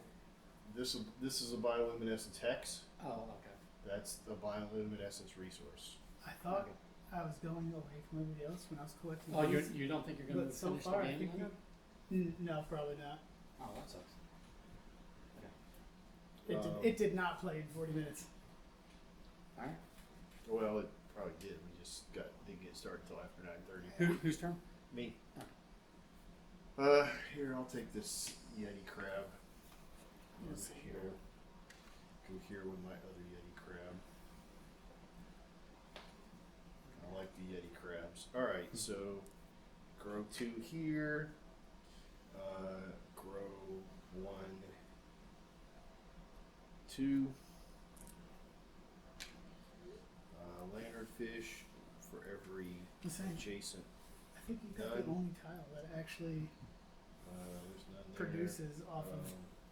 this is a bioluminescence hex. Oh, okay. That's the bioluminescence resource. I thought I was going away from everybody else when I was collecting. Oh, these, you don't think you're going but to so finish far the I game? think then? no, probably not. Oh, that sucks. It did not play in 40 minutes. All right. Well, it probably did. We just didn't get started until after 9:30. Whose turn? Me. Here, I'll take this Yeti crab. Yes. Over here. Go here with my other Yeti crab. I like the Yeti crabs. Alright, so grow 2 here. Grow 1, 2. Lanternfish for every Listen, adjacent. I think you've got the Done. only tile that actually There's none there. produces off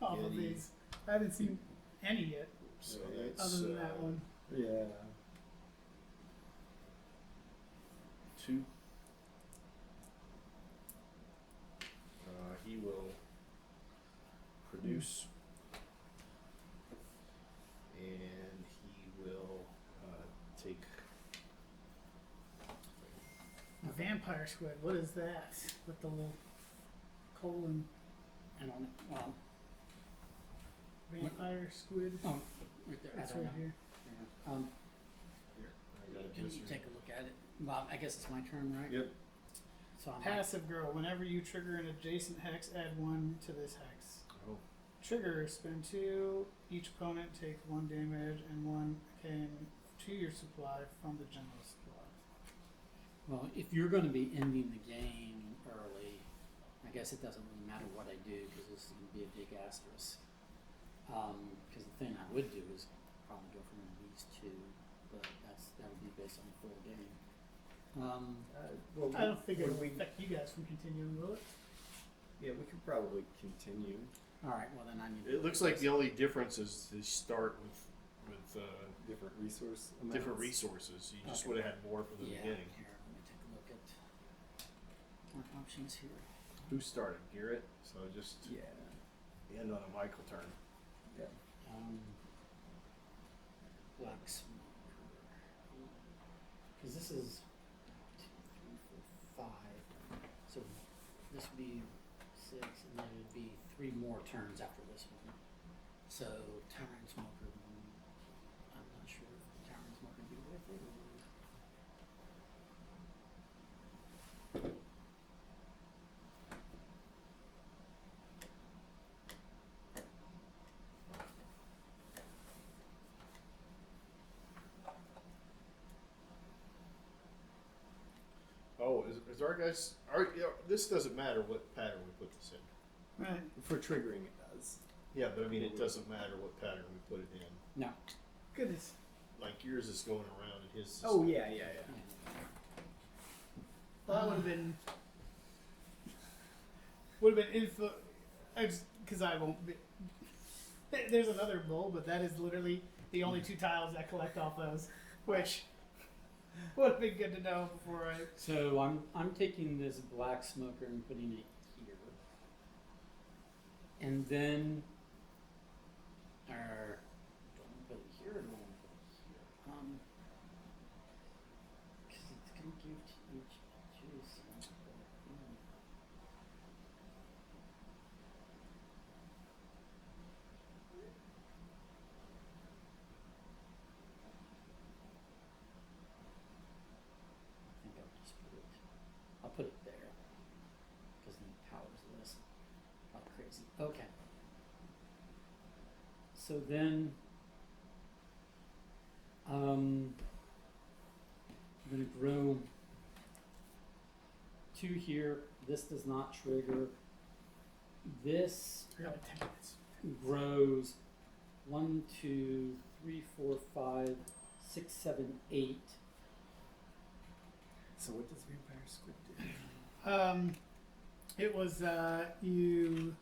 of Yeti. these. I haven't seen any yet, So Yeah, that's other than that one. Yeah. 2. He will produce, and he will take. A vampire squid. What is that? With the little colon. I don't know. Vampire squid. Oh, right there. That's I don't right know. here. Yeah. Here, I got it Can this you here. take a look at it? Well, I guess it's my turn, right? Yep. So I'm Passive grow. Whenever you trigger an adjacent hex, add 1 to this hex. Oh, Trigger, spend 2. Each opponent take 1 damage and 1 can to your supply from the general supply. Well, if you're going to be ending the game early, I guess it doesn't really matter what I do because this is going to be a big asterisk. Because the thing I would do is probably go for one of these 2, but that would be based on the full game. Well, I don't think it when will we. affect you guys from continuing, will it? Yeah, we could probably continue. All right. Well, then I need. it looks like the only difference is they start with Different resource amounts. different resources. You just Okay. would have had more from the Yeah. beginning. Here, let me take a look at my options here. Who started? Garrett. So just Yeah. end on a Michael turn. Yeah. Black smoker. Because this is 2, 3, 4, 5. So this would be 6, and then it would be 3 more turns after this one. So Tyrant Smoker, I'm not sure if Tyrant Smoker would be worth it. Oh, is our guys? This doesn't matter what pattern we put this in. Right. For triggering, it does. Yeah, but I mean, it doesn't matter what pattern we put it in. No. Goodness. Like yours is going around and his. Is Oh yeah. Well, that would have been. Would have been info. Because I won't be. There's another bowl, but that is literally the only 2 tiles that collect off those, which would have been good to know before I. So I'm taking this black smoker and putting it here, and then, or do I want to put it here or do I want to put it here? Because it's gonna give to each adjacent. I think I'll just put it. I'll put it there because then it powers this. Oh, crazy. Okay. So then, I'm gonna grow 2 here. This does not trigger. This I got 10 minutes. grows 1, 2, 3, 4, 5, 6, 7, 8. So what does Vampire Squid do? It was you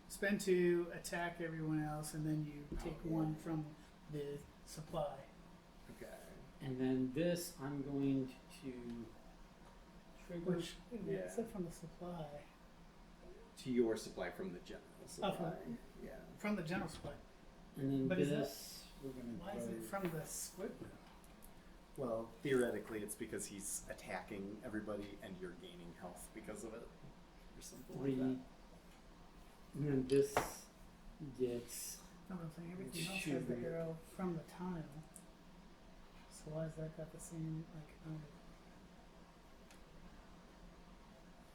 spend 2, attack everyone else, and then you take 1 from the supply. Okay. And then this, I'm going to trigger. Which Yeah. is it from the supply? To your supply from the general supply. from- Yeah. From the general supply. And then But is this, we're gonna Why is grow. it from the squid? Well, theoretically, it's because he's attacking everybody, and you're gaining health because of it, or something 3. like that. And then this gets. No, I'm saying everything else has the arrow from the tile. So why has that got the same like?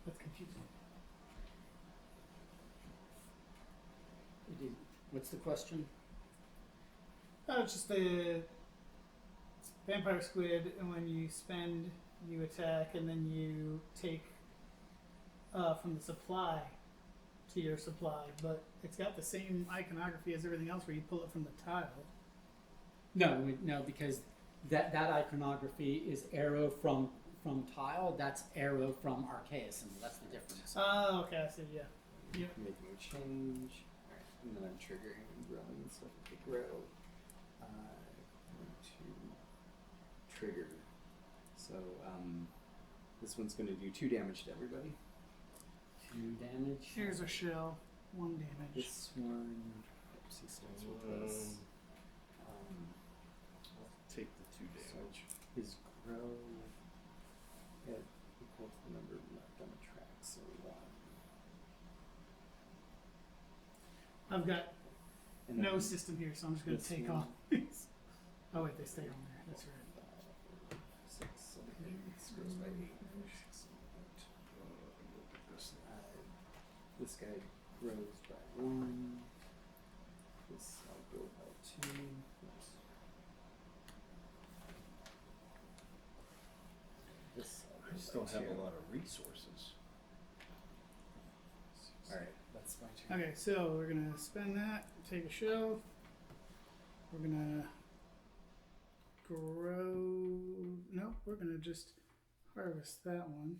That's confusing. What's the question? Oh, it's just the vampire squid, and when you spend, you attack, and then you take from the supply to your supply, but it's got the same iconography as everything else, where you pull it from the tile. No, because that iconography is arrow from tile. That's arrow from Archaism. That's the difference. Oh, okay, I see. Yeah. Yep. Making a change. Alright, and then I'm triggering and growing, so if I grow, I'm going to trigger. So, this one's going to do 2 damage to everybody. 2 damage. Here's a shell. 1 damage. This one, oops, he starts with this. I'll take the 2 damage. So his grow at equal to the number left on the track, so 1. I've got And no then system here, so I'm just going to this take one. off these. Oh wait, they stay on there. That's right. 6, 7, 8. This grows by 8. 6, 7, 8. This guy grows by 1. This I'll grow by 2. Oops. This I just don't have a lot of resources. Alright, that's my turn. Okay, so we're gonna spend that, take a shell. We're gonna grow. No, we're gonna just harvest that one.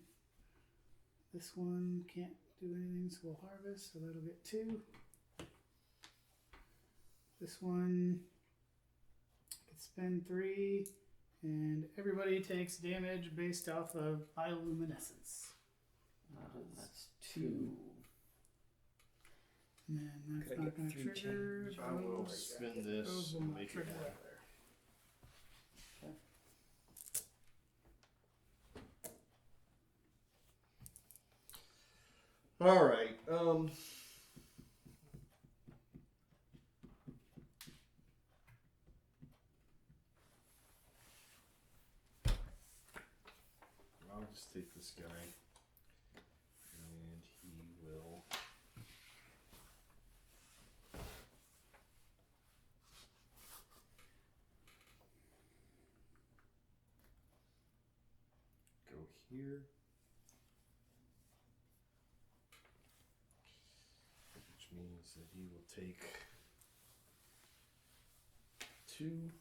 This one can't do anything, so we'll harvest, so that'll get 2. This one could spend 3, and everybody takes damage based off of bioluminescence. That's 2. 2. And then that's Could I not get gonna 3 trigger. change? I will those- spend this those will and not make it trigger happen. either. All right. I'll just take this guy, and he will. Go here. Which means that he will take 2.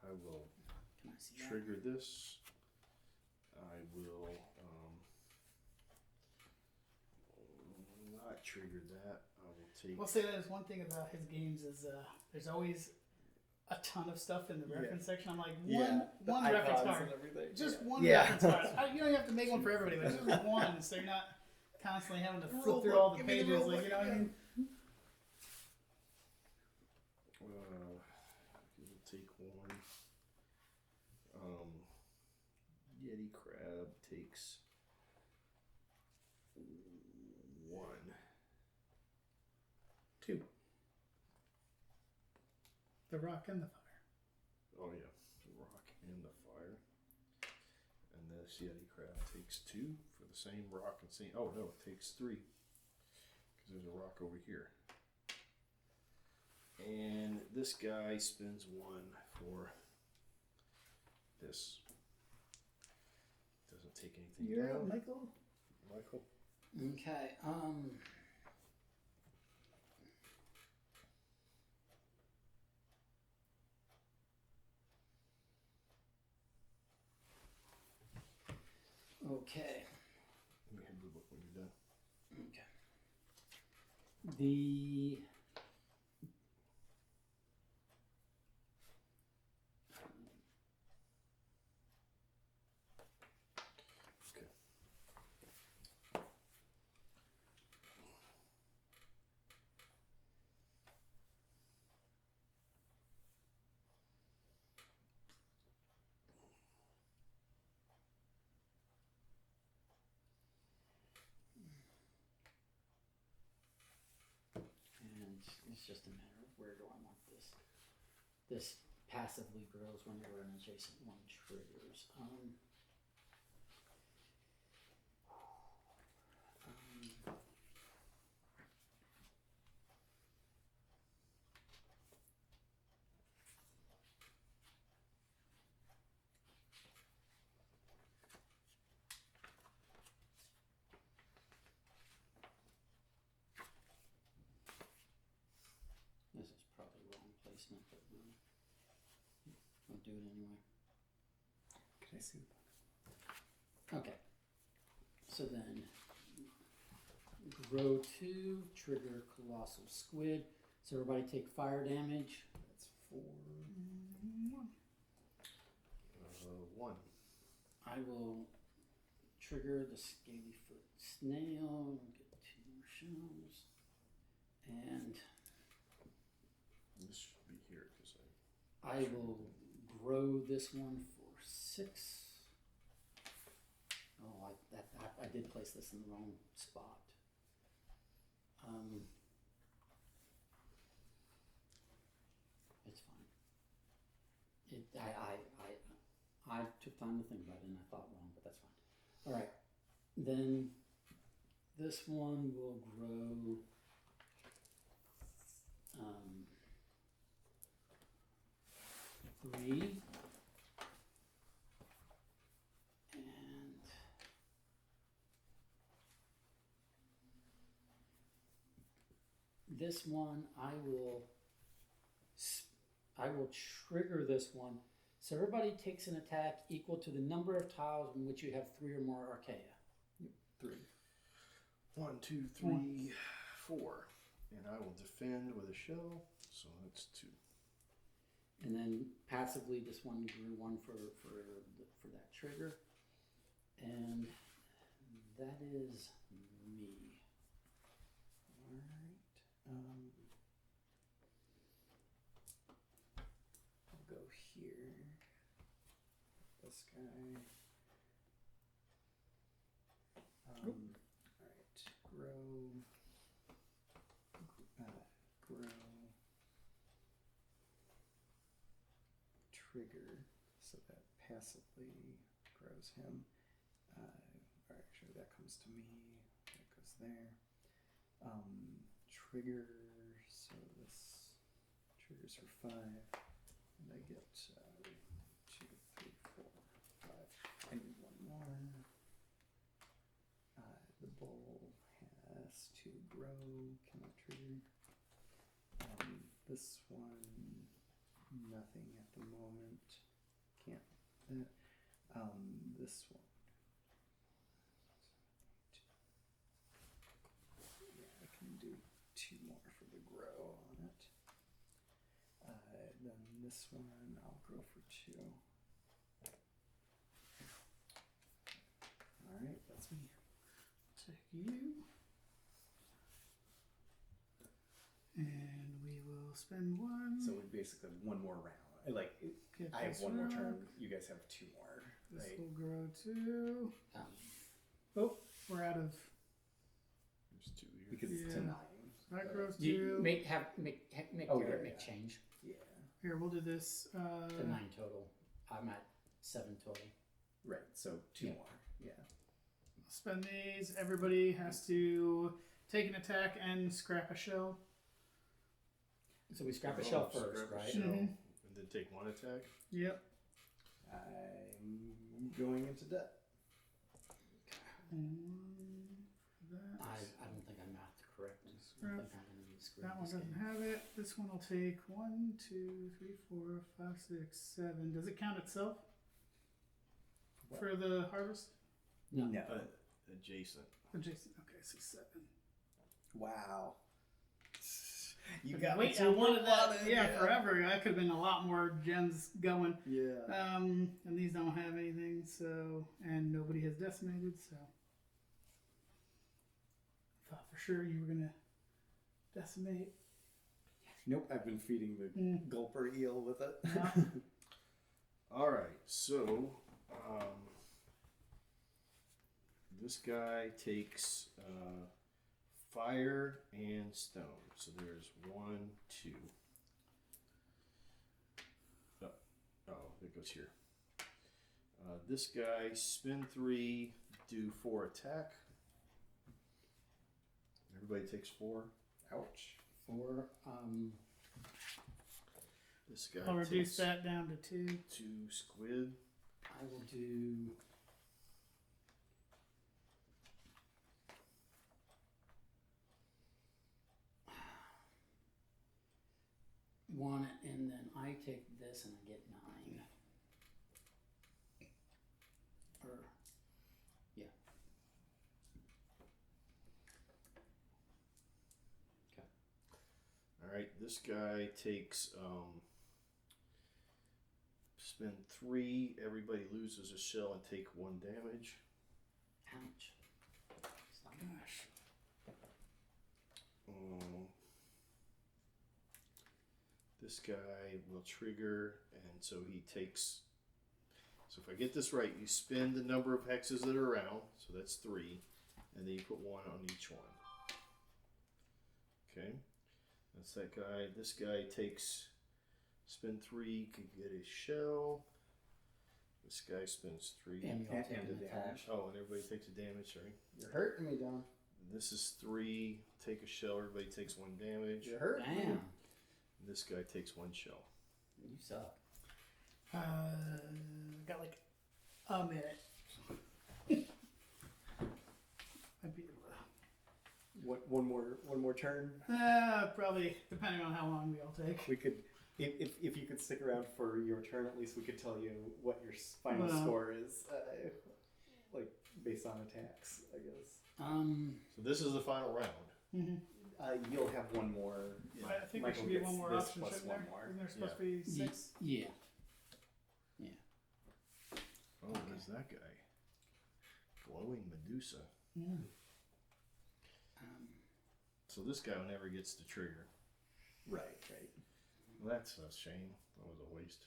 I will Can I see that? trigger this. I will not trigger that. I will take. We'll say that is one thing about his games is there's always a ton of stuff in the Yeah. reference section. I'm like the one reference icons card, and everything. just yeah. one Yeah. reference card. You don't have to make one for everybody, but just one, so you're not constantly having to flip Rule through book, all the give me the pages. rule Like book, you know what I yeah. mean? We'll take 1. Yeti crab takes 1. 2. The rock and the fire. Oh yeah, the rock and the fire. And this Yeti crab takes 2 for the same rock and same. Oh no, it takes 3 because there's a rock over here. And this guy spends 1 for this. Doesn't take anything You're down. up, Michael. Michael. Okay. Okay. Let me have the book when you're done. Okay. The Okay. and it's just a matter of where do I want this. This passively grows whenever an adjacent one triggers. This is probably wrong placement, but I'll do it anyway. Can I see the book? Okay. So then, grow 2, trigger colossal squid. So everybody take fire damage. That's 4. 1. I will trigger the scaly foot snail. Get 2 more shells. And This should be here because I will grow this one for 6. Oh, I did place this in the wrong spot. It's fine. I took time to think about it and I thought wrong, but that's fine. All right, then this one will grow. 3. And this one I will trigger this one. So everybody takes an attack equal to the number of tiles in which you have 3 or more archaea. 3. 1, 2, 3, 4. And I will defend with a shell, so that's 2. And then passively, this one grew 1 for that trigger, and that is me. All right. I'll go here. This guy. All right. Grow. Grow. Trigger, so that passively grows him. Or actually, that comes to me. That goes there. Trigger, so this triggers for 5, and I get 2, 3, 4, 5. grow cannot trigger. This one, nothing at the moment. Can't that. This one. Yeah, I can do 2 more for the grow on it. Then this one I'll grow for 2. Alright, that's me. Take you. And we will spend 1. So we basically have 1 more round. Get I have this 1 more rock. turn. You guys have 2 more. This Right? will grow 2. Um, Oh, we're out of. There's 2 here. Because it's Yeah. 9. That grows do you 2. make Oh, Garrett yeah, make yeah. change Yeah. Here, we'll do this. to 9 total. I'm at 7 total. Right. So 2 Yeah. more. Yeah. Spend these. Everybody has to take an attack and scrap a shell. So we scrap a Oh, shell scrap first, a right? shell, Mhm. and then take 1 attack. Yep. I'm going into debt. That. I don't think I mathed correct. I Scrap. think I'm gonna be screwed That one this doesn't game. have it. This one will take 1, 2, 3, 4, 5, 6, 7. Does it count itself What? for the harvest? No. Adjacent. Adjacent. Okay, so 7. Wow. You But got wait, me I too wanted that. wanted, Yeah, forever. That could have been a lot more gens going. Yeah. And these don't have anything, so and nobody has decimated, so thought for sure you were gonna decimate. Nope. I've been feeding the Mm. gulper eel with it. Yeah. All right, so this guy takes fire and stone. So there's 1, 2. Oh, it goes here. This guy spin 3, do 4 attack. Everybody takes 4. Ouch. For This guy I'll reduce takes that down to 2. 2 squid. I will do. One, and then I take this and I get 9. Or, yeah. Okay. All right, this guy takes spend 3. Everybody loses a shell and take 1 damage. Ouch. Stop. Gosh. This guy will trigger, and so he takes. So if I get this right, you spend the number of hexes that are around, so that's 3, and then you put 1 on each one. Okay, that's that guy. This guy takes spend 3, could get a shell. This guy spends 3. And you all take And an the attack. damage. Oh, and everybody takes a damage. Sorry. You're hurting me, Don. This is 3. Take a shell. Everybody takes 1 damage. You're hurting me. Damn. This guy takes 1 shell. You suck. Got like a minute. I'd be able What? One more turn. to. Probably depending on how long we all take. We could, if you could stick around for your turn, at least we could tell you what your final Well. score is, like based on attacks, I guess. So this is the final round. Mm-hmm. You'll have 1 more. I think Michael there should be gets one more this option, plus shouldn't 1 there? more. Isn't there supposed to be 6? Yeah. Oh, there's that guy. Glowing Medusa. Mm. So this guy never gets to trigger. Right. Well, that's a shame. That was a waste.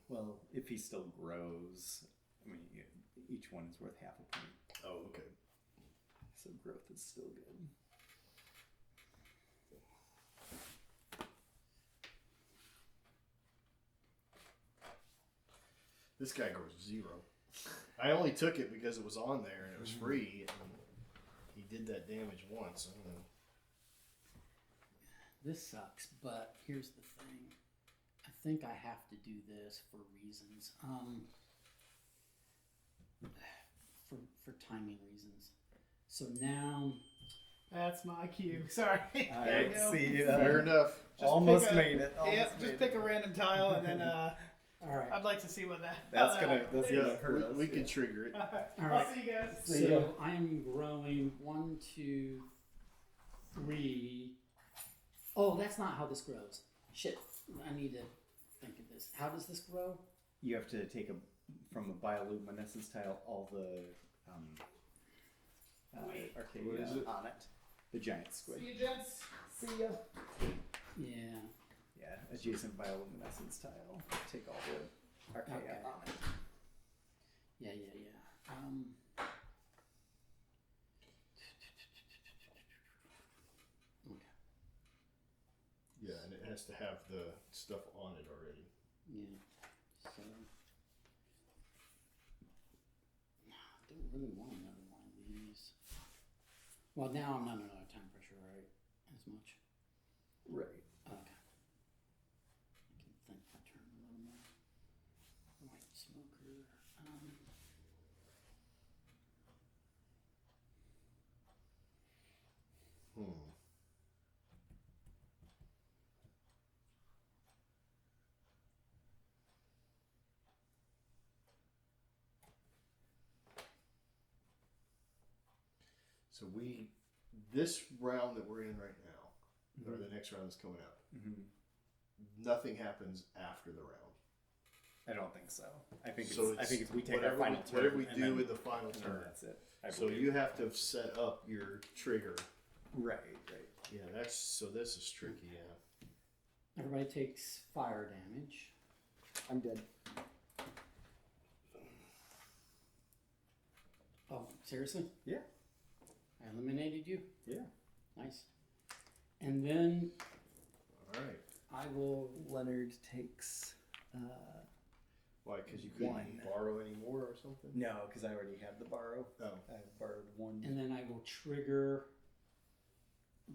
Well, if he still grows, I mean, each one is worth half a point, Oh, okay. so growth is still good. This guy grows 0. I only took it because it was on there and it was free, and he did that damage once. I don't know. this sucks, but here's the thing. I think I have to do this for reasons. For timing reasons. So now, That's my cue. Sorry. There I we go. see. Fair enough. Just Almost pick a- made it. Yeah, Almost just made pick it. a random tile and then all right, I'd like to see what that. That's how gonna. that That's Yeah, gonna hurt us. we can trigger it. all I'll right. see you guys. See ya. So I'm growing 1, 2, 3. Oh, that's not how this grows. Shit, I need to think of this. How does this grow? You have to take from a bioluminescence tile all the Wait. arcadia What is it? on it. The giant squid. See you, gents. See ya. Yeah. Yeah, adjacent bioluminescence tile. Take all the arcadia Okay. on it. Yeah. Okay. Yeah, and it has to have the stuff on it already. Yeah. So I don't really want another one of these. Well, now I'm not under time pressure, right? As much. Right. Okay. I can think my turn a little more. White smoker. Hmm. So this round that we're in right now, or the next round that's coming up, Mm-hmm. nothing happens after the round. I don't think so. I think So I think it's we take whatever our final turn. whatever we and do then, in the final and then turn. that's it. I So believe. you have to have set up your trigger. Right. Yeah, this is tricky. Yeah. Everybody takes fire damage. I'm dead. Oh, seriously? Yeah. I eliminated you? Yeah. Nice. And then All right. I will. Leonard takes. Why? Because you couldn't One. borrow any more or something? No, because I already had the borrow. Oh. I borrowed one. And then I will trigger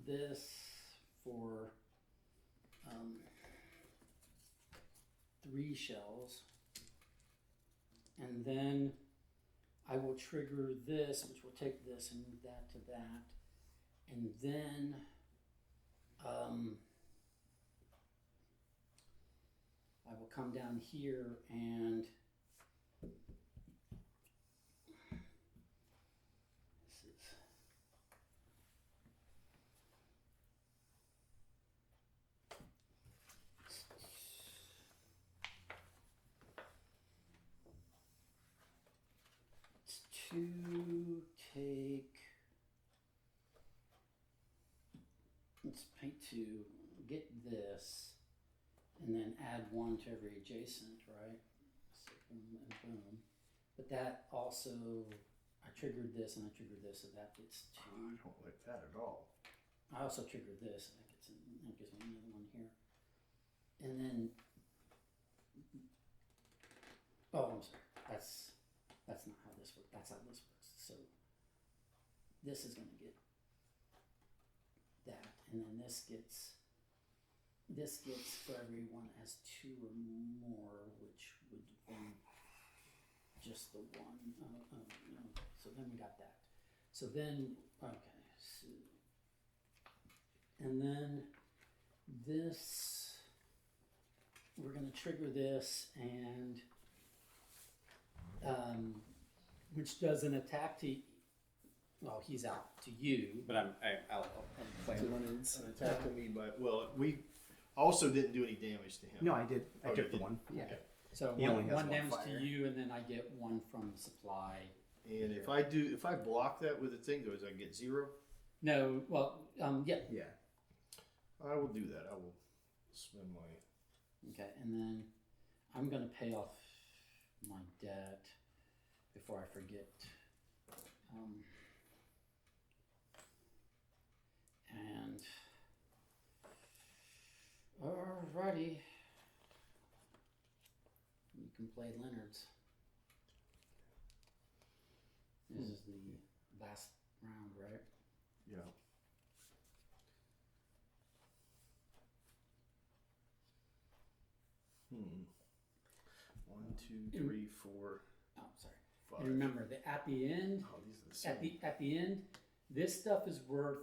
this for 3 shells. And then I will trigger this, which will take this and move that to that. And then I will come down here and this is to take, let's paint to get this and then add 1 to every adjacent, right? So boom and boom. But that also, I triggered this and I triggered this, so that gets 2. I don't like that at all. I also triggered this, and that gives me another one here. And then, oh, I'm sorry. That's not how this works. That's how this works. So this is going to get that, and then this gets for everyone that has 2 or more, which would then just the 1. No. So then we got that. So then, okay. So, and then this, we're going to trigger this, and which does an attack to, well, he's out to you. But I'll play To Leonard's. An attack to me, but we also didn't do any damage to him. No, I did. I Oh, took you the did? one. Yeah. Okay. So He only has one one damage fire. to you, and then I get 1 from the supply. And if I block that with a thing, does I get 0? No, well, yeah. Yeah. I will do that. I will spend my. Okay, and then I'm gonna pay off my debt before I forget. And alrighty, you can play Leonard's. This is the last round, right? Yeah. 2, 3, 4, Oh, sorry. 5. And remember that at the end, Oh, these are the same. at the end, this stuff is worth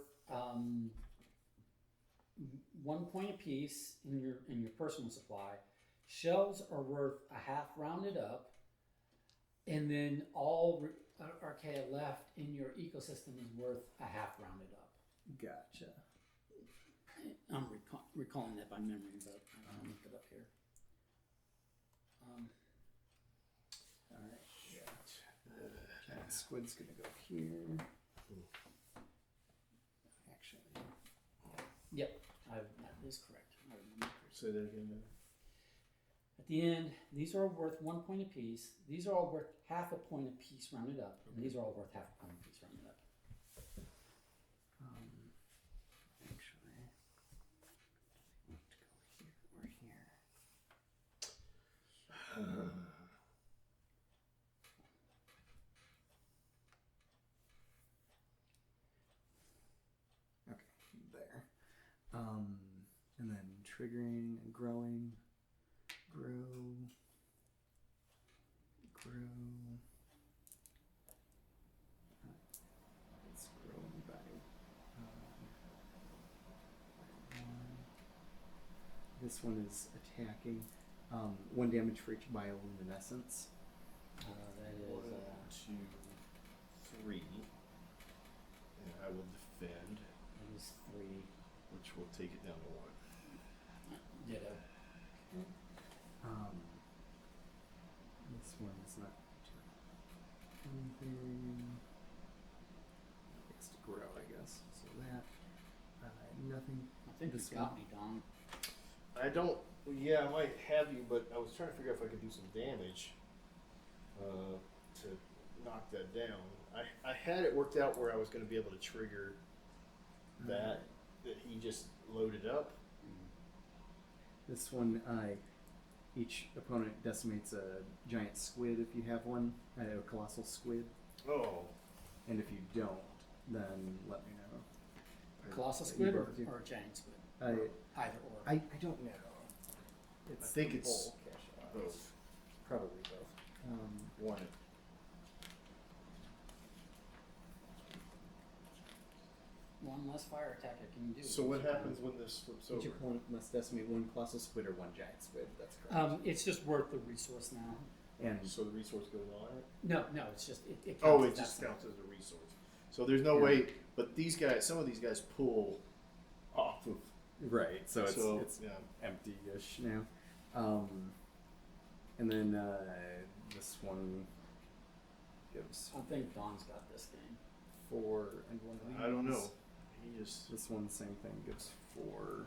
1 point apiece in your personal supply. Shells are worth a half rounded up, and then all archaea left in your ecosystem is worth a half rounded up. Gotcha. I'm recalling that by memory, but I'll look it up here. All right. Giant squid's gonna go here. Actually, Yep, that is correct. I remember correctly. Say that again. At the end, these are worth 1 point apiece. These are all worth half a point apiece rounded up, and these are all worth half a point apiece rounded up. actually, I want to go here or here. Okay, there. And then triggering and growing. Grow. It's growing by 1. This one is attacking. 1 damage for each bioluminescence. That is 1, 2, 3. And I will defend, that is 3. which will take it down to 1. Ditto. This one's not anything. It's to grow, I guess. So that nothing. I think This this got one. me, Don. I don't. Yeah, I might have you, but I was trying to figure out if I could do some damage to knock that down. I had it worked out where I was going to be able to trigger that he just loaded up. This one, each opponent decimates a giant squid if you have one, a colossal squid, Oh, and if you don't, then let me know. Colossal You squid both do. or giant squid? I Either or. I don't know. I think the it's bowl cash out. both. Probably both. One. One less fire attack I can do. So what happens when this flips Each over? opponent must decimate 1 colossal squid or 1 giant squid. That's correct. It's just worth the resource now. And So the resource goes on it? No, it's just it counts Oh, as it that just sum. counts as a resource. So there's no Yeah. way, but these guys, some of these guys pull off of. right, so it's yeah. empty-ish now. And then this one gives I think Don's got this game. 4 and 1 of these. I don't know. He just. This one, same thing, gives 4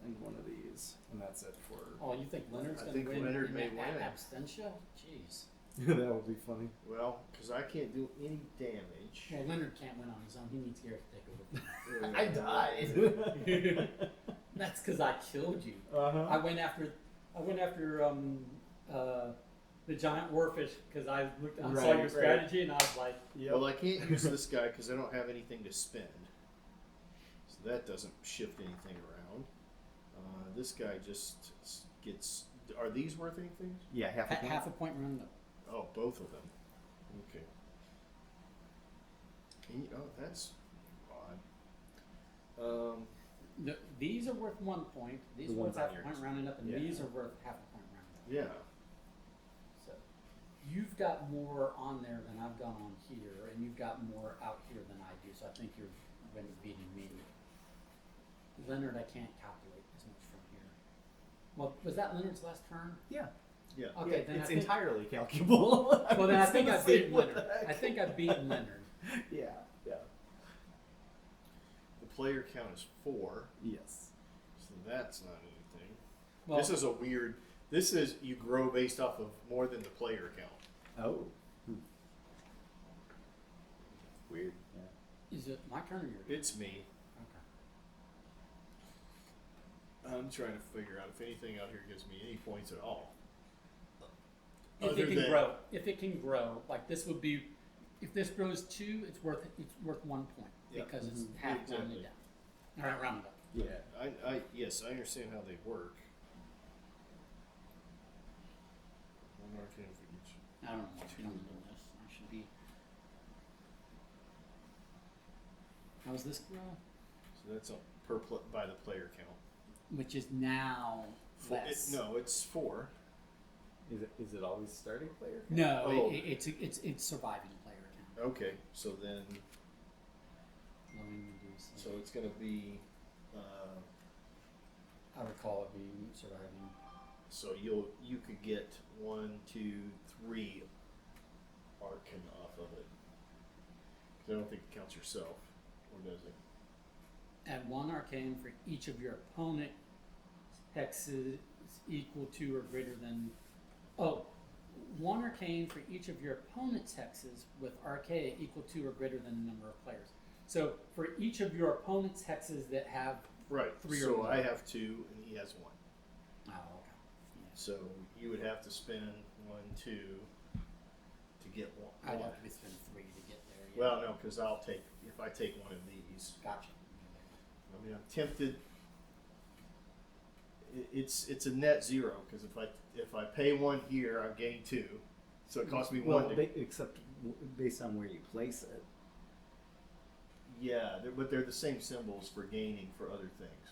and 1 of these, and that's it for. Oh, you think Leonard's I going to think win Leonard in may that win. abstentia? Jeez. That would be funny. Well, because I can't do any damage. Well, Leonard can't win on his own. He needs Garrett to take over. I died. That's because I killed you. Uh-huh. I went after the giant warfish because I saw Right, your right. strategy and I was like, Well, I can't use this guy because I don't have anything to spend. So that doesn't shift anything around. This guy just gets. Are these worth anything? Yeah, half a point. half a point round up. Oh, both of them. Okay. Oh, that's odd. No, these are worth 1 point. These The are worth ones on half a yours. point rounded up, and Yeah. these are worth half a point rounded up. Yeah. So you've got more on there than I've got on here, and you've got more out here than I do. So I think you're going to be beating me. Leonard, I can't calculate as much from here. Well, was that Leonard's last turn? Yeah. Yeah. Okay, Yeah, then it's I think, entirely calculable. well, then I think was I've gonna beaten say, what Leonard. the heck? I think I've beaten Leonard. Yeah, yeah. The player count is 4, Yes. so that's not anything. Well, This is a weird. This is you grow based off of more than the player count. Oh. Weird. Yeah. is it my turn or your turn? It's me. Okay. I'm trying to figure out if anything out here gives me any points at all. If Other it can than- grow, like this would be, if this grows 2, it's worth 1 point Yeah. because it's Mhm. half Exactly. rounded down. All right, rounded up. Yeah. Yes, I understand how they work. 1, One arcane for each. I don't know what's coming in this. I should be. How's this grow? So that's by the player count. Which is now less. No, it's 4. Is it always starting player? No, Oh. it's surviving player count. Okay, so then, Glowing Medusa. so it's gonna be, I recall it being surviving. so you could get 1, 2, 3 arcane off of it. 'Cause I don't think it counts yourself, or does it? Add 1 arcane for each of your opponent hexes equal to or greater than. Oh, 1 arcane for each of your opponent's hexes with arcane equal to or greater than the number of players. So for each of your opponent's hexes that have. Right. 3 or so more. I have 2, and he has 1. Oh, okay. Yeah. So you would have to spend 1, 2 to get 1. I'd have to spend 3 to get there. Yeah. Well, no, because if I take one of these, Gotcha. I mean, I'm tempted. It's a net 0 because if I pay 1 here, I gain 2, so it costs me 1. Except based on where you place it. Yeah, but they're the same symbols for gaining for other things.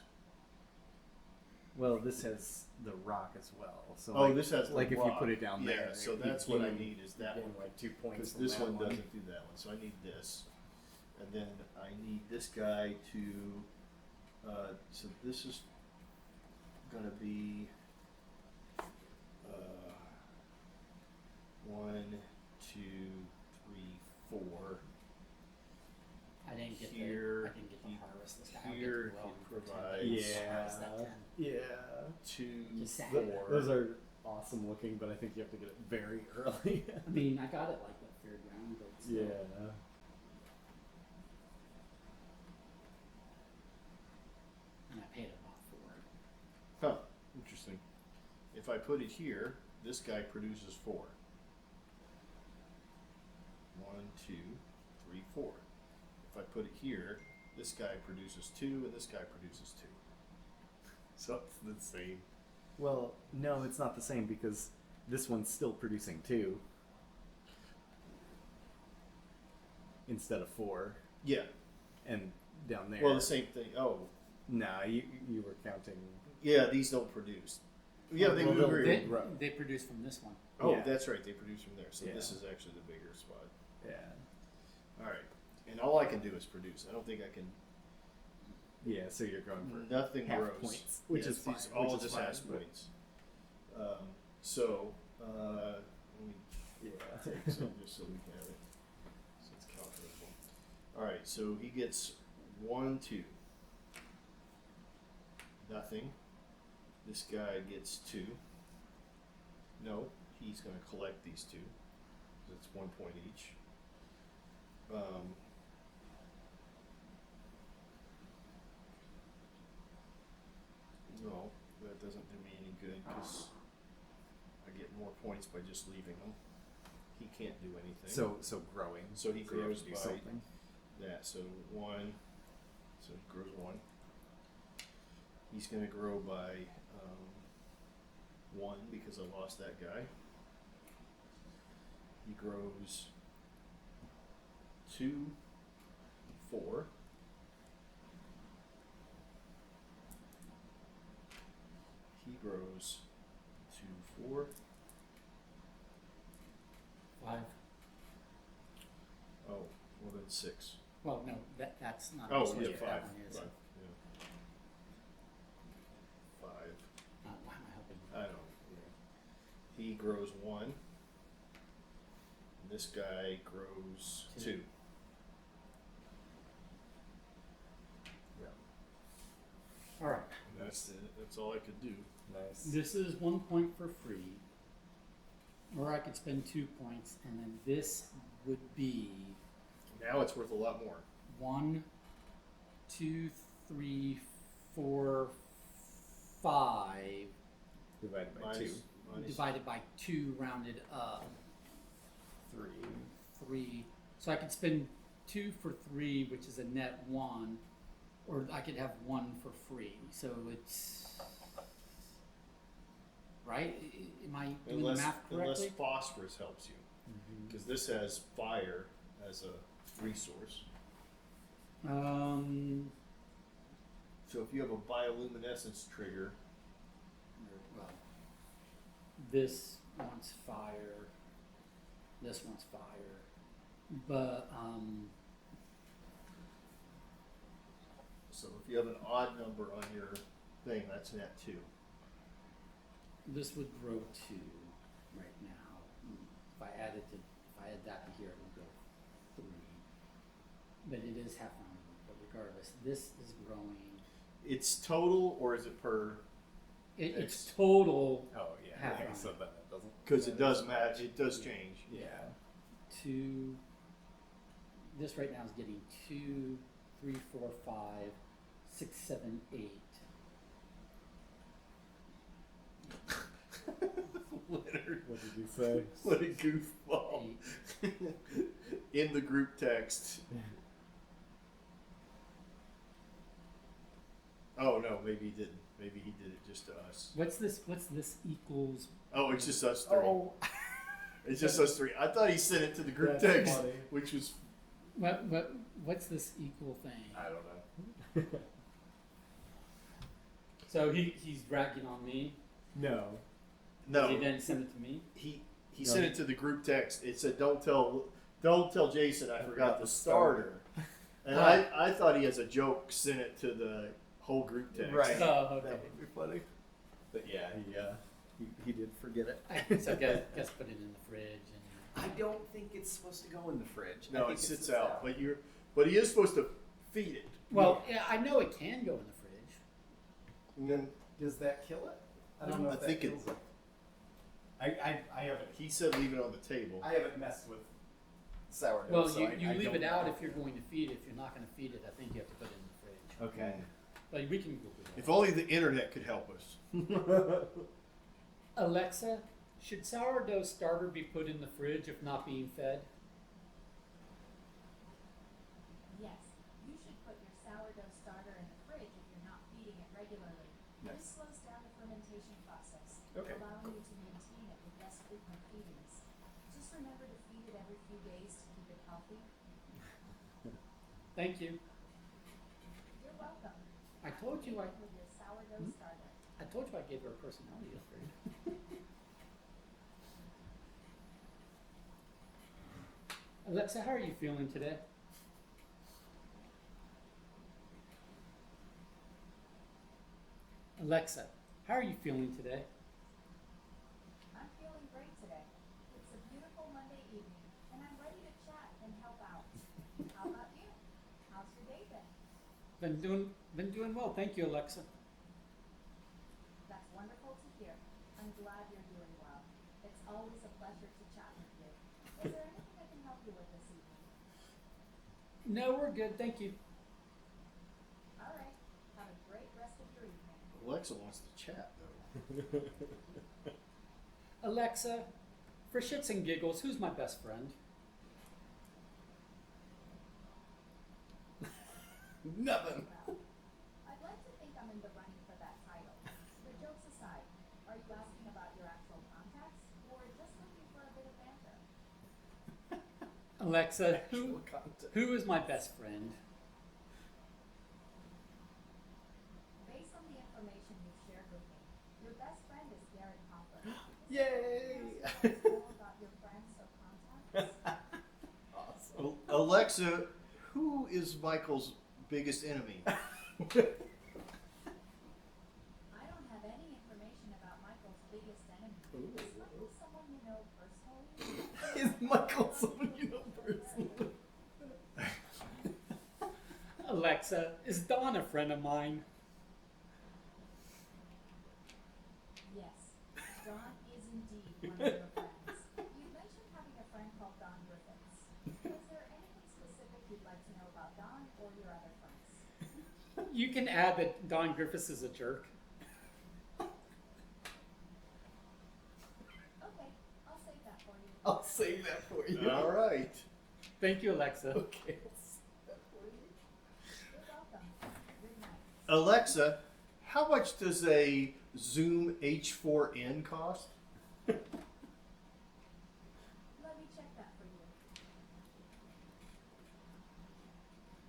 Well, this has the rock as well. So Oh, this has the like if you rock. put it down Yeah, there. so you that's what I gain- need is that gain one. like 2 points. Because from this that one doesn't do that one, so I need this, and then I need this guy to. So this is gonna be 1, 2, 3, 4. I didn't get Here, I didn't get the harvest this guy. here I'll he get the growing for 10 provides- days. Yeah. Harvest that 10. Yeah. 2, Just sad. 4. Those are awesome looking, but I think you have to get it very early. I mean, I got it like the fairground, but still. yeah. And I paid a lot for it. Huh, interesting. If I put it here, this guy produces 4. 1, 2, 3, 4. If I put it here, this guy produces 2, and this guy produces 2. So it's the same. Well, no, it's not the same because this one's still producing 2 instead of 4, Yeah. and down there. Well, the same thing. Oh, Nah, you were counting. yeah. These don't produce. Yeah, they Well, do they'll- agree. They, grow. they produce from this one. Oh, Yeah. that's right. They produce from there. So Yeah. this is actually the bigger spot. Yeah. All right. And all I can do is produce. I don't think I can. Yeah, so you're going for Nothing half grows. points, which Yes, is fine. these all which is just fine, has but- points. Let me Yeah. take some just so we can have it. So it's calculable. All right. So he gets 1, 2. Nothing. This guy gets 2. No, he's going to collect these 2. That's 1 point each. No, that doesn't do me any good because I get more points by just leaving him. He can't do anything. So growing. So he you have grows to do by something. that. So 1. So he grows 1. He's going to grow by 1 because I lost that guy. He grows 2, 4. He grows 2, 4. 5. Oh, well then 6. Well, no, that's not. Oh, actually yeah, what 5. that one is. 5. Yeah. 5. Why am I helping? I don't know. He grows 1. This guy grows 2. 2. Yeah. All right. That's it. That's all I could do. Nice. This is 1 point for free, or I could spend 2 points, and then this would be Now it's worth a lot more. 1, 2, 3, 4, 5 Divided by Minus- 2. minus- divided by 2 rounded up. 3. 3. So I could spend 2 for 3, which is a net 1, or I could have 1 for free. So it's right? Am I doing Unless, the math unless correctly? phosphorus helps you, because this has fire as a resource. So if you have a bioluminescence trigger, Well, this wants fire. This wants fire. But so if you have an odd number on your thing, that's net 2. this would grow 2 right now. If I add that to here, it would go 3. But it is half roundable. But regardless, this is growing. It's total, or is it per? It's total Oh yeah. Half Okay, round. so then it doesn't. Because it does match. It does change. Yeah. 2. This right now is getting 2, 3, 4, 5, 6, 7, 8. Leonard, What did you say? what a goofball. 8. In the group text. Oh no, maybe he didn't. Maybe he did it just to us. What's this equals? Oh, it's just us 3. Oh, It's just us 3. I thought he sent it to the group That's text, funny. which was what's this equal thing? I don't know. So he's bragging on me. No. no. He didn't send it to me. He No. sent it to the group text. It said, "Don't tell Jason I forgot the starter." And I thought he, as a joke, sent it to the whole group text. Right. Oh, okay. That would be funny. But yeah, he did forget it. So guess put it in the fridge and. I don't think it's supposed to go in the fridge. I No, think it sits out. But he is supposed to feed it. Well, yeah, I know it can go in the fridge. And then Does that kill it? I don't No, know I if that think it- kills it. I haven't he said leave it on the table. I haven't messed with sourdough. Well, so you I leave don't it out know. if you're going to feed it. If you're not going to feed it, I think you have to put it in the fridge. Okay. But we can Google that. If only the internet could help us. Alexa, should sourdough starter be put in the fridge if not being fed? Yes, you should put your sourdough starter in the fridge if you're not feeding it regularly. Nice. This slows down the fermentation process, Okay. allowing you to maintain it with less frequent feedings. Just remember to feed it every few days to keep it healthy. Thank you. You're welcome. I told you With your sourdough starter. I told you I gave her a personality upgrade. Alexa, how are you feeling today? Alexa, how are you feeling today? I'm feeling great today. It's a beautiful Monday evening, and I'm ready to chat and help out. How about you? How's your day been? Been doing well, thank you, Alexa. That's wonderful to hear. I'm glad you're doing well. It's always a pleasure to chat with you. Is there anything I can help you with this evening? No, we're good, thank you. All right. Have a great rest of your evening. Alexa wants to chat though. Alexa, for shits and giggles, who's my best friend? Nothing. Well, I'd like to think I'm in the running for that title. But jokes aside, are you asking about your actual contacts or just looking for a bit of banter? Alexa, Actual content. who is my best friend? Based on the information you've shared with me, your best friend is Garrett Hopper. Yay! More about your friends or contacts? Awesome. Alexa, who is Michael's biggest enemy? I don't have any information about Michael's biggest enemy. Ooh. Is Michael someone you know personally? Is Michael someone you know personally? Alexa, is Dawn a friend of mine? Yes, Don is indeed one of your friends. You mentioned having a friend called Don Griffiths. Is there anything specific you'd like to know about Don or your other friends? You can add that Don Griffiths is a jerk. Okay, I'll save that for you. I'll save that for you. All right. Thank you, Alexa. Okay, I'll save that for you. You're welcome. Good night. Alexa, how much does a Zoom H4n cost? Let me check that for you.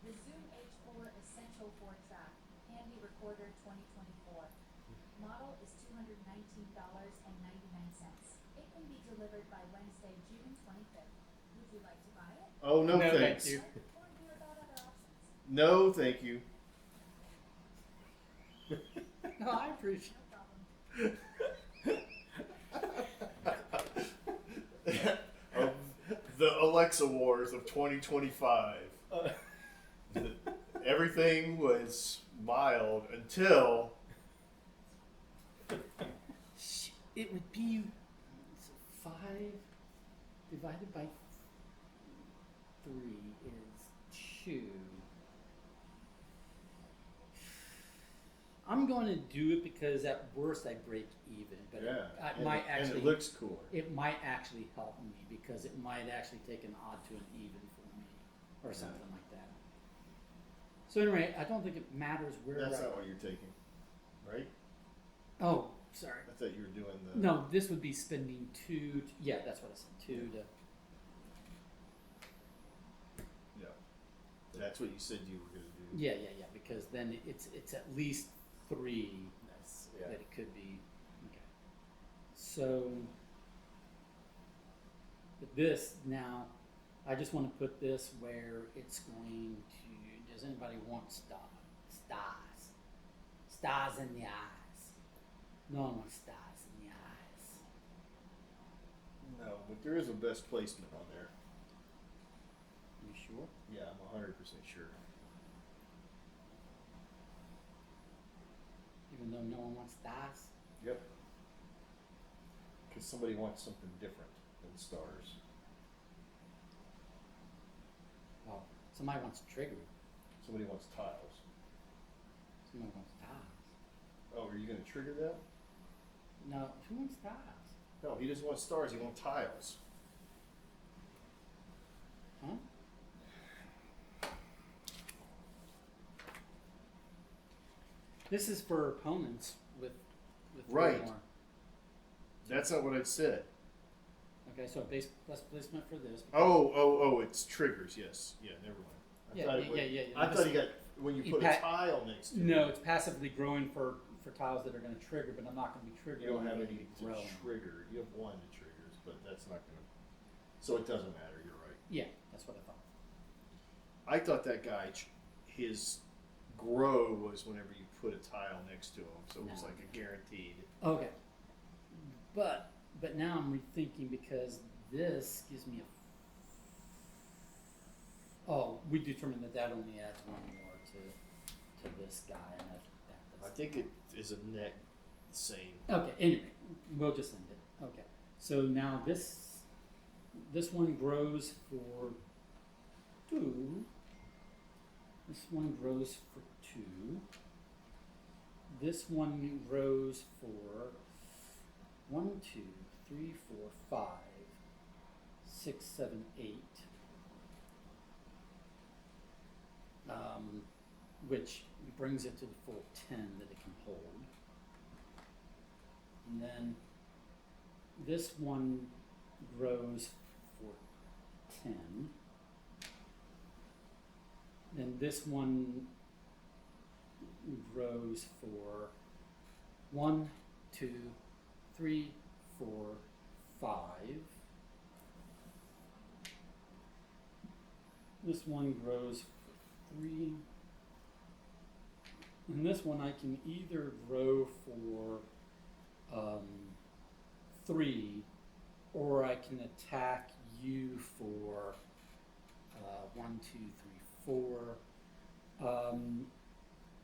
The Zoom H4 Essential 4-track Handy Recorder 2024. Model is $219.99. It can be delivered by Wednesday, June 25th. Would you like to buy it? Oh, no, No, thank thanks. you. Or hear about other options? No, thank you. No, I appreciate. No problem. The Alexa Wars of 2025. Everything was mild until It would be 5 divided by 3 is 2. I'm going to do it because at worst I break even, but yeah, it might and actually it looks cooler. it might actually help me because it might actually take an odd to an even for me or something like that. So anyway, I don't think it matters where. That's not what you're taking, right? Oh, sorry. I thought you were doing the. No, this would be spending 2. Yeah, that's what I said. 2 to. Yeah, that's what you said you were going to do. Yeah, because then it's at least 3 Nice. Yeah. that it could be. Okay. So, but this now, I just want to put this where it's going to. Does anybody want stars? Stars in the eyes. No one wants stars in the eyes. No, but there is a best placement on there. You sure? Yeah, I'm 100% sure. Even though no one wants stars. Yep. Because somebody wants something different than stars. Well, somebody wants trigger. Somebody wants tiles. Somebody wants stars. Oh, are you going to trigger that? No, who wants stars? No, he doesn't want stars. He wants tiles. Huh? This is for opponents with Right. more. That's not what I said. Okay, so base plus placement for this. Oh, it's triggers. Yes. Yeah, never mind. I Yeah, thought yeah, it was- yeah. I thought he got when you He put a pa- tile next to No, it. it's passively growing for tiles that are going to trigger, but I'm not going to be triggering. You don't have I'm any gonna be to growing. trigger. You have one that triggers, but that's not going to. So it doesn't matter. You're right. Yeah, that's what I thought. I thought that guy, his grow was whenever you put a tile next to him, so it was No. like a guaranteed. Okay, but now I'm rethinking because this gives me a. Oh, we determined that only adds 1 more to this guy, and that I does. think it is a net same. Okay, anyway, we'll just end it. Okay, so now this one grows for 2. This one grows for 2. This one grows for 1, 2, 3, 4, 5, 6, 7, 8. Which brings it to the full 10 that it can hold. And then this one grows for 10. Then this one grows for 1, 2, 3, 4, 5. This one grows for 3. And this one I can either grow for 3, or I can attack you for 1, 2, 3, 4.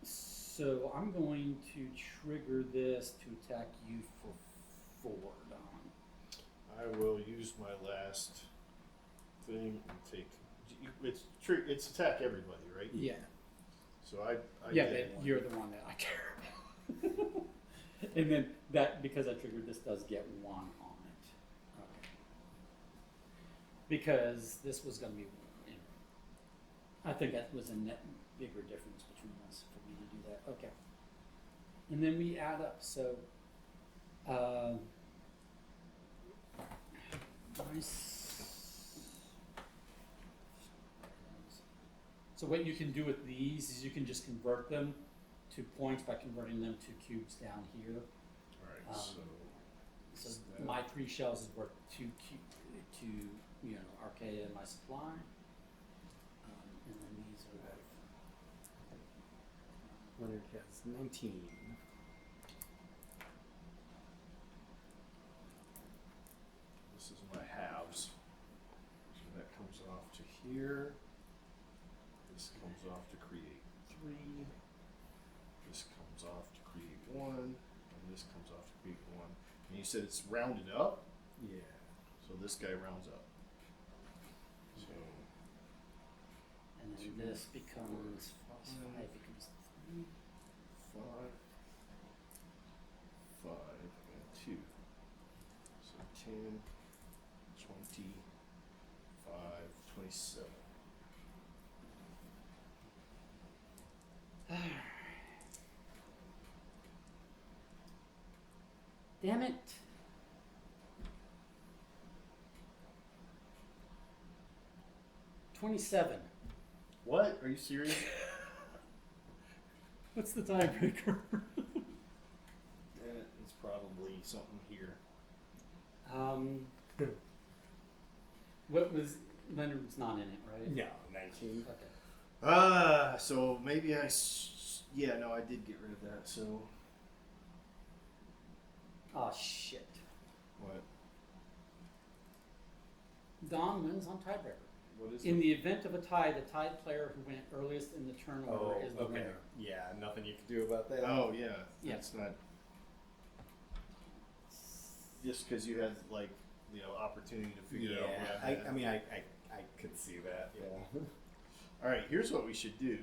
So I'm going to trigger this to attack you for 4, Don. I will use my last thing and take. It's attack everybody, right? Yeah. So I Yeah, did but one. you're the one that I care about. And then that, because I triggered this, does get 1 on it. Okay. Because this was going to be, you know, I think that was a net bigger difference between us for me to do that. Okay. and then we add up. So, so what you can do with these is you can just convert them to points by converting them to cubes down here. Alright, Um, so. So that- my 3 shells is worth 2 Archaea in my supply. And then these are worth. Leonard has 19. This is my halves. So that comes off to here. This comes off to create 3. This comes off to create 1. And this comes off to create 1. And you said it's rounded up? Yeah. So this guy rounds up. So And then Two, this becomes plus 5 five. becomes 3. 5, 5, and 2. So 10, 25, 27. Damn it! $27. What? Are you serious? What's the tiebreaker? It's probably something here. What was Leonard's not in it, right? No, 19. Okay. So maybe yeah, no, I did get rid of that. So Oh shit. what? Don wins on tiebreaker. What is In it? the event of a tie, the tied player who went earliest in the turn order is the winner. Yeah, nothing you can do about that. Oh yeah, Yeah. that's not. Just because you had like opportunity to figure it out. Yeah, what had. I mean, I could see that. Yeah. All right, here's what we should do.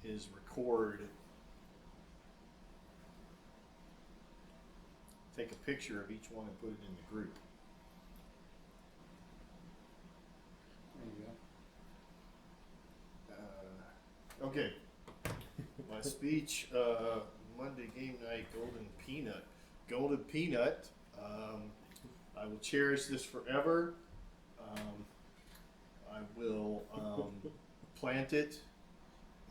Is record. Take a picture of each one and put it in the group. There you go. Okay. My speech, Monday game night, Golden Peanut. I will cherish this forever. I will plant it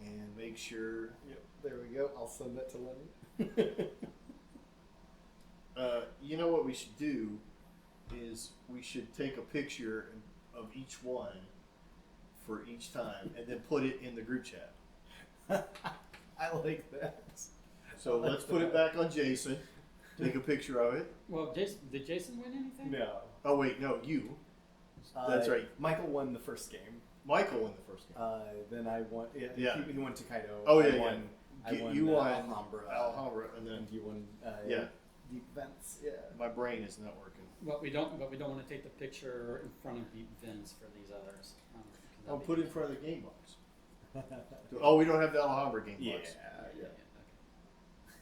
and make sure. Yep. There we go. I'll send that to Lenny. You know what we should do is we should take a picture of each one for each time and then put it in the group chat. I like that. So let's put it back on Jason. Take a picture of it. Well, did Jason win anything? No. Oh wait, no, you. That's right. Michael won the first game. Michael won the first game. Then I won. Yeah. He won Takedo. Oh, yeah, I yeah. won, I You- won, you won Alhambra. Alhambra, and then And you won. yeah, Deep Vents. Yeah. my brain is not working. But we don't want to take the picture in front of Deep Vins for these others. 'Cause I'll that'd put be- it in front of the game box. Oh, we don't have the Alhambra game Yeah. box. Yeah, okay.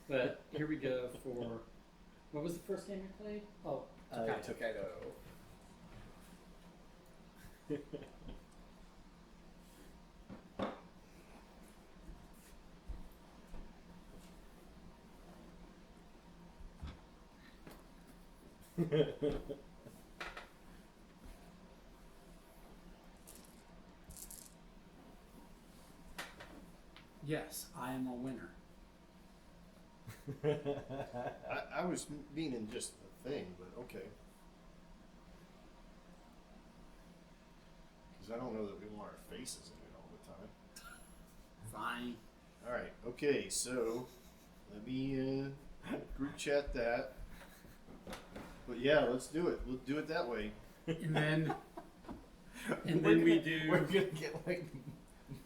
But here we go for what was the first game you played? Oh, Takedo. Takedo. Yes, I am a winner. I was meaning just the thing, but okay. Because I don't know that we want our faces in it all the time. Fine. All right. Okay. So let me group chat that. But yeah, let's do it. We'll do it that way. And then We're we gonna- do. We're gonna get like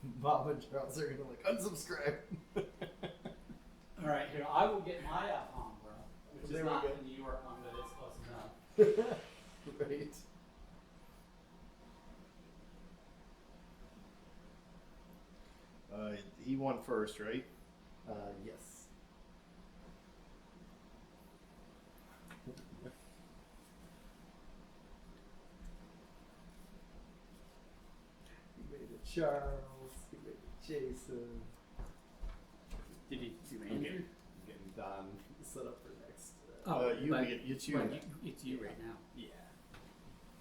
Bob and Charles are gonna like unsubscribe. All right, here I will get my Alhambra, which There is we not go. the New York one, but it's close enough. Right. He won first, right? Yes. He made it Charles. He made it Jason. Did he do Andrew? I'm getting Don set up for next. It's you. Right, it's you right now. Yeah.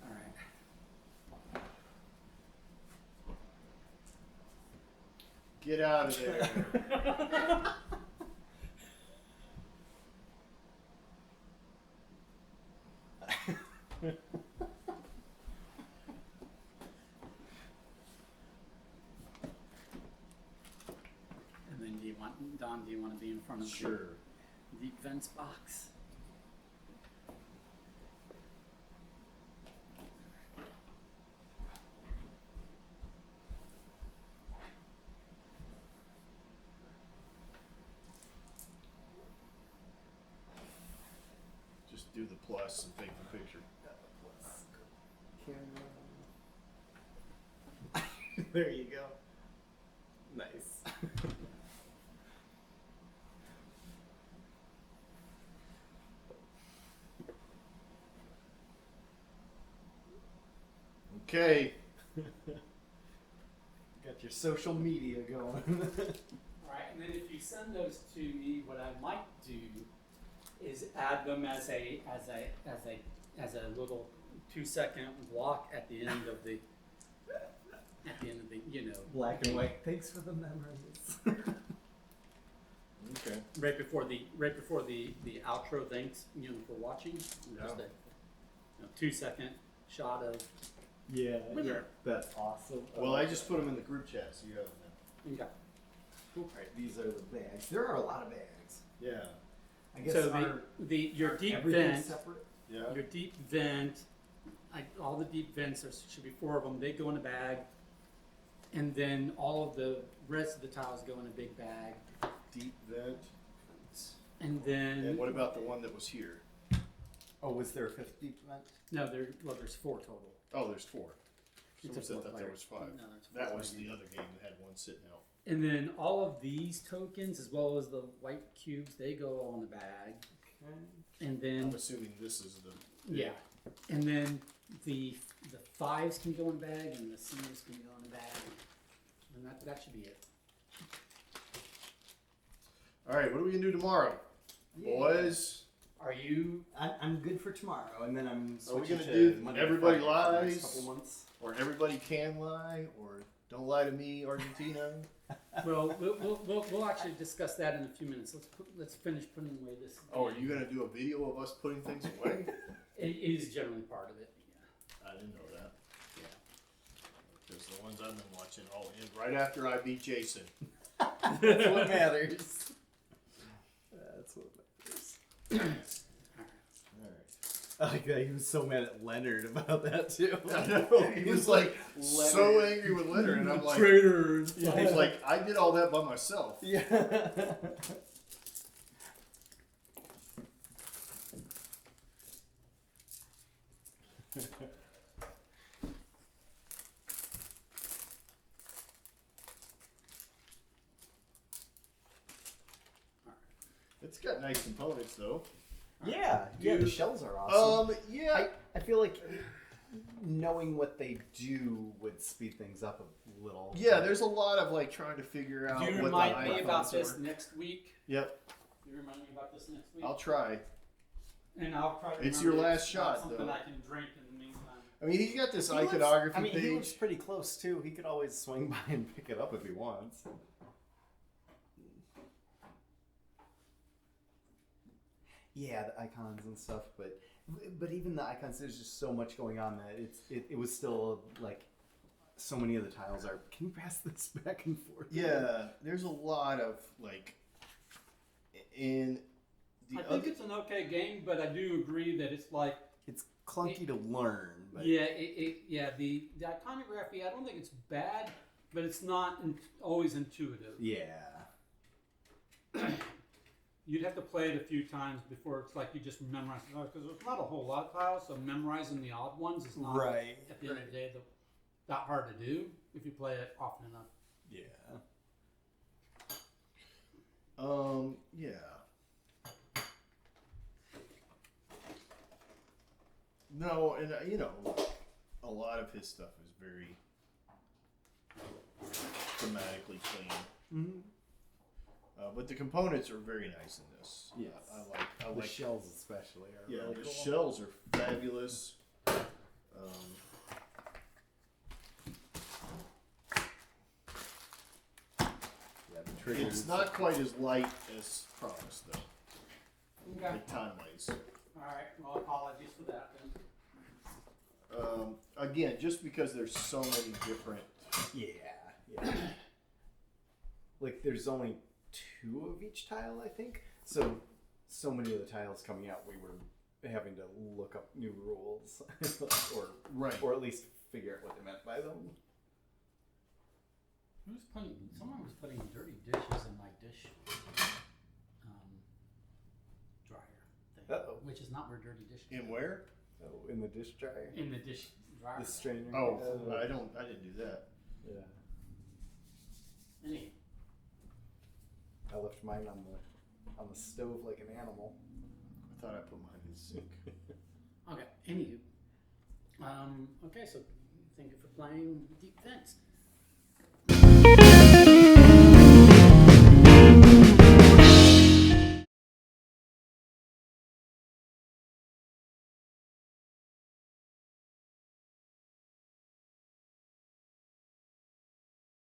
All right. Get out of there. And then Don, do you want to be in front of Sure. the deep vents box? Just do the plus and take the picture. Camera. There you go. Nice. Okay. Got your social media going. All right, and then if you send those to me, what I might do is add them as a little 2-second block at the end of the Black and white. Thanks for the memories. Okay. right before the outro. Thanks, for watching. Just Yeah. a 2-second shot of. Yeah, With yeah. her. That's awesome. Well, I just put them in the group chat, so you have them Okay. Alright, these are the bags. There are a lot of bags. now. Yeah. I guess So our, your deep everything's vent. separate. Yeah. Your deep vent, all the deep vents, there should be 4 of them. They go in a bag, and then all of the rest of the tiles go in a big bag. Deep vent. And then And what about the one that was here? Oh, was there a fifth deep vent? no, there's 4 total. Oh, there's 4. It's Someone a said fourth that there layer. was 5. No, there's That four. was the other game that had one sitting out. And then all of these tokens, as well as the white cubes, they go all in the bag. Okay. And then I'm assuming this is the. yeah, and then the 5s can go in a bag, and the seniors can go in a bag, and that should be it. All right, what are we gonna do tomorrow, boys? Are you? I'm good for tomorrow, and then I'm Are we switching gonna to do Monday everybody to Friday for the next lies? couple months. Or everybody can lie, or don't lie to me, Argentina. Well, we'll actually discuss that in a few minutes. Let's finish putting away this. Oh, are you gonna do a video of us putting things away? It is generally part of it. I didn't know that. Yeah. Because the ones I've been watching all end right after I beat Jason. That's what matters. That's what matters. All right. I like that he was so mad at Leonard about that too. I know. He was like so angry with Leonard, and I'm like, Traitors. he's like, I did all that by myself. Yeah. It's got nice components though. Yeah, yeah, the Dude. shells are awesome. Yeah. I feel like knowing what they do would speed things up a little. Yeah, there's a lot of like trying to figure out Do you what remind the me about icons this are. next week? Yep, You remind me about this next week? I'll try. And I'll try to It's remember your last it's not shot, something though. I can drink in the meantime. I mean, he's got this He lives- iconography I mean, he page. lives pretty close too. He could always swing by and pick it up if he wants. Yeah, the icons and stuff, but even the icons, there's just so much going on that it was still like so many of the tiles are. Can you pass this back and forth? Yeah, there's a lot of like in the I other. think it's an okay game, but I do agree that it's like It's clunky to learn, but the iconography. I don't think it's bad, but it's not always intuitive. yeah. You'd have to play it a few times before it's like you just memorize it because there's not a whole lot of tiles, so memorizing the odd ones is not Right. at the end of the day that hard to do if you play it often enough. Yeah. Yeah. No, and a lot of his stuff is very thematically clean. Mm-hmm. But the components are very nice in this. Yes. I The like. shells especially are Yeah, really the cool. shells are fabulous. Yeah, the triggers. It's not quite as light as promised, though. Okay. Like time wise. All right. Well, apologies for that then. Again, just because there's so many different. Yeah. Like there's only 2 of each tile, I think. So many of the tiles coming out, we were having to look up new rules, or at least figure out what they meant by them. Someone was putting dirty dishes in my dish dryer thing, Uh-oh. which is not where dirty dishes. In go. where? Oh, in the dish dryer. In the dish dryer. The strainer. Oh, I didn't do that. Yeah. Anyway, I left mine on the stove like an animal. I thought I put mine in the sink. okay. Anywho, okay. So thank you for playing Deep Fence.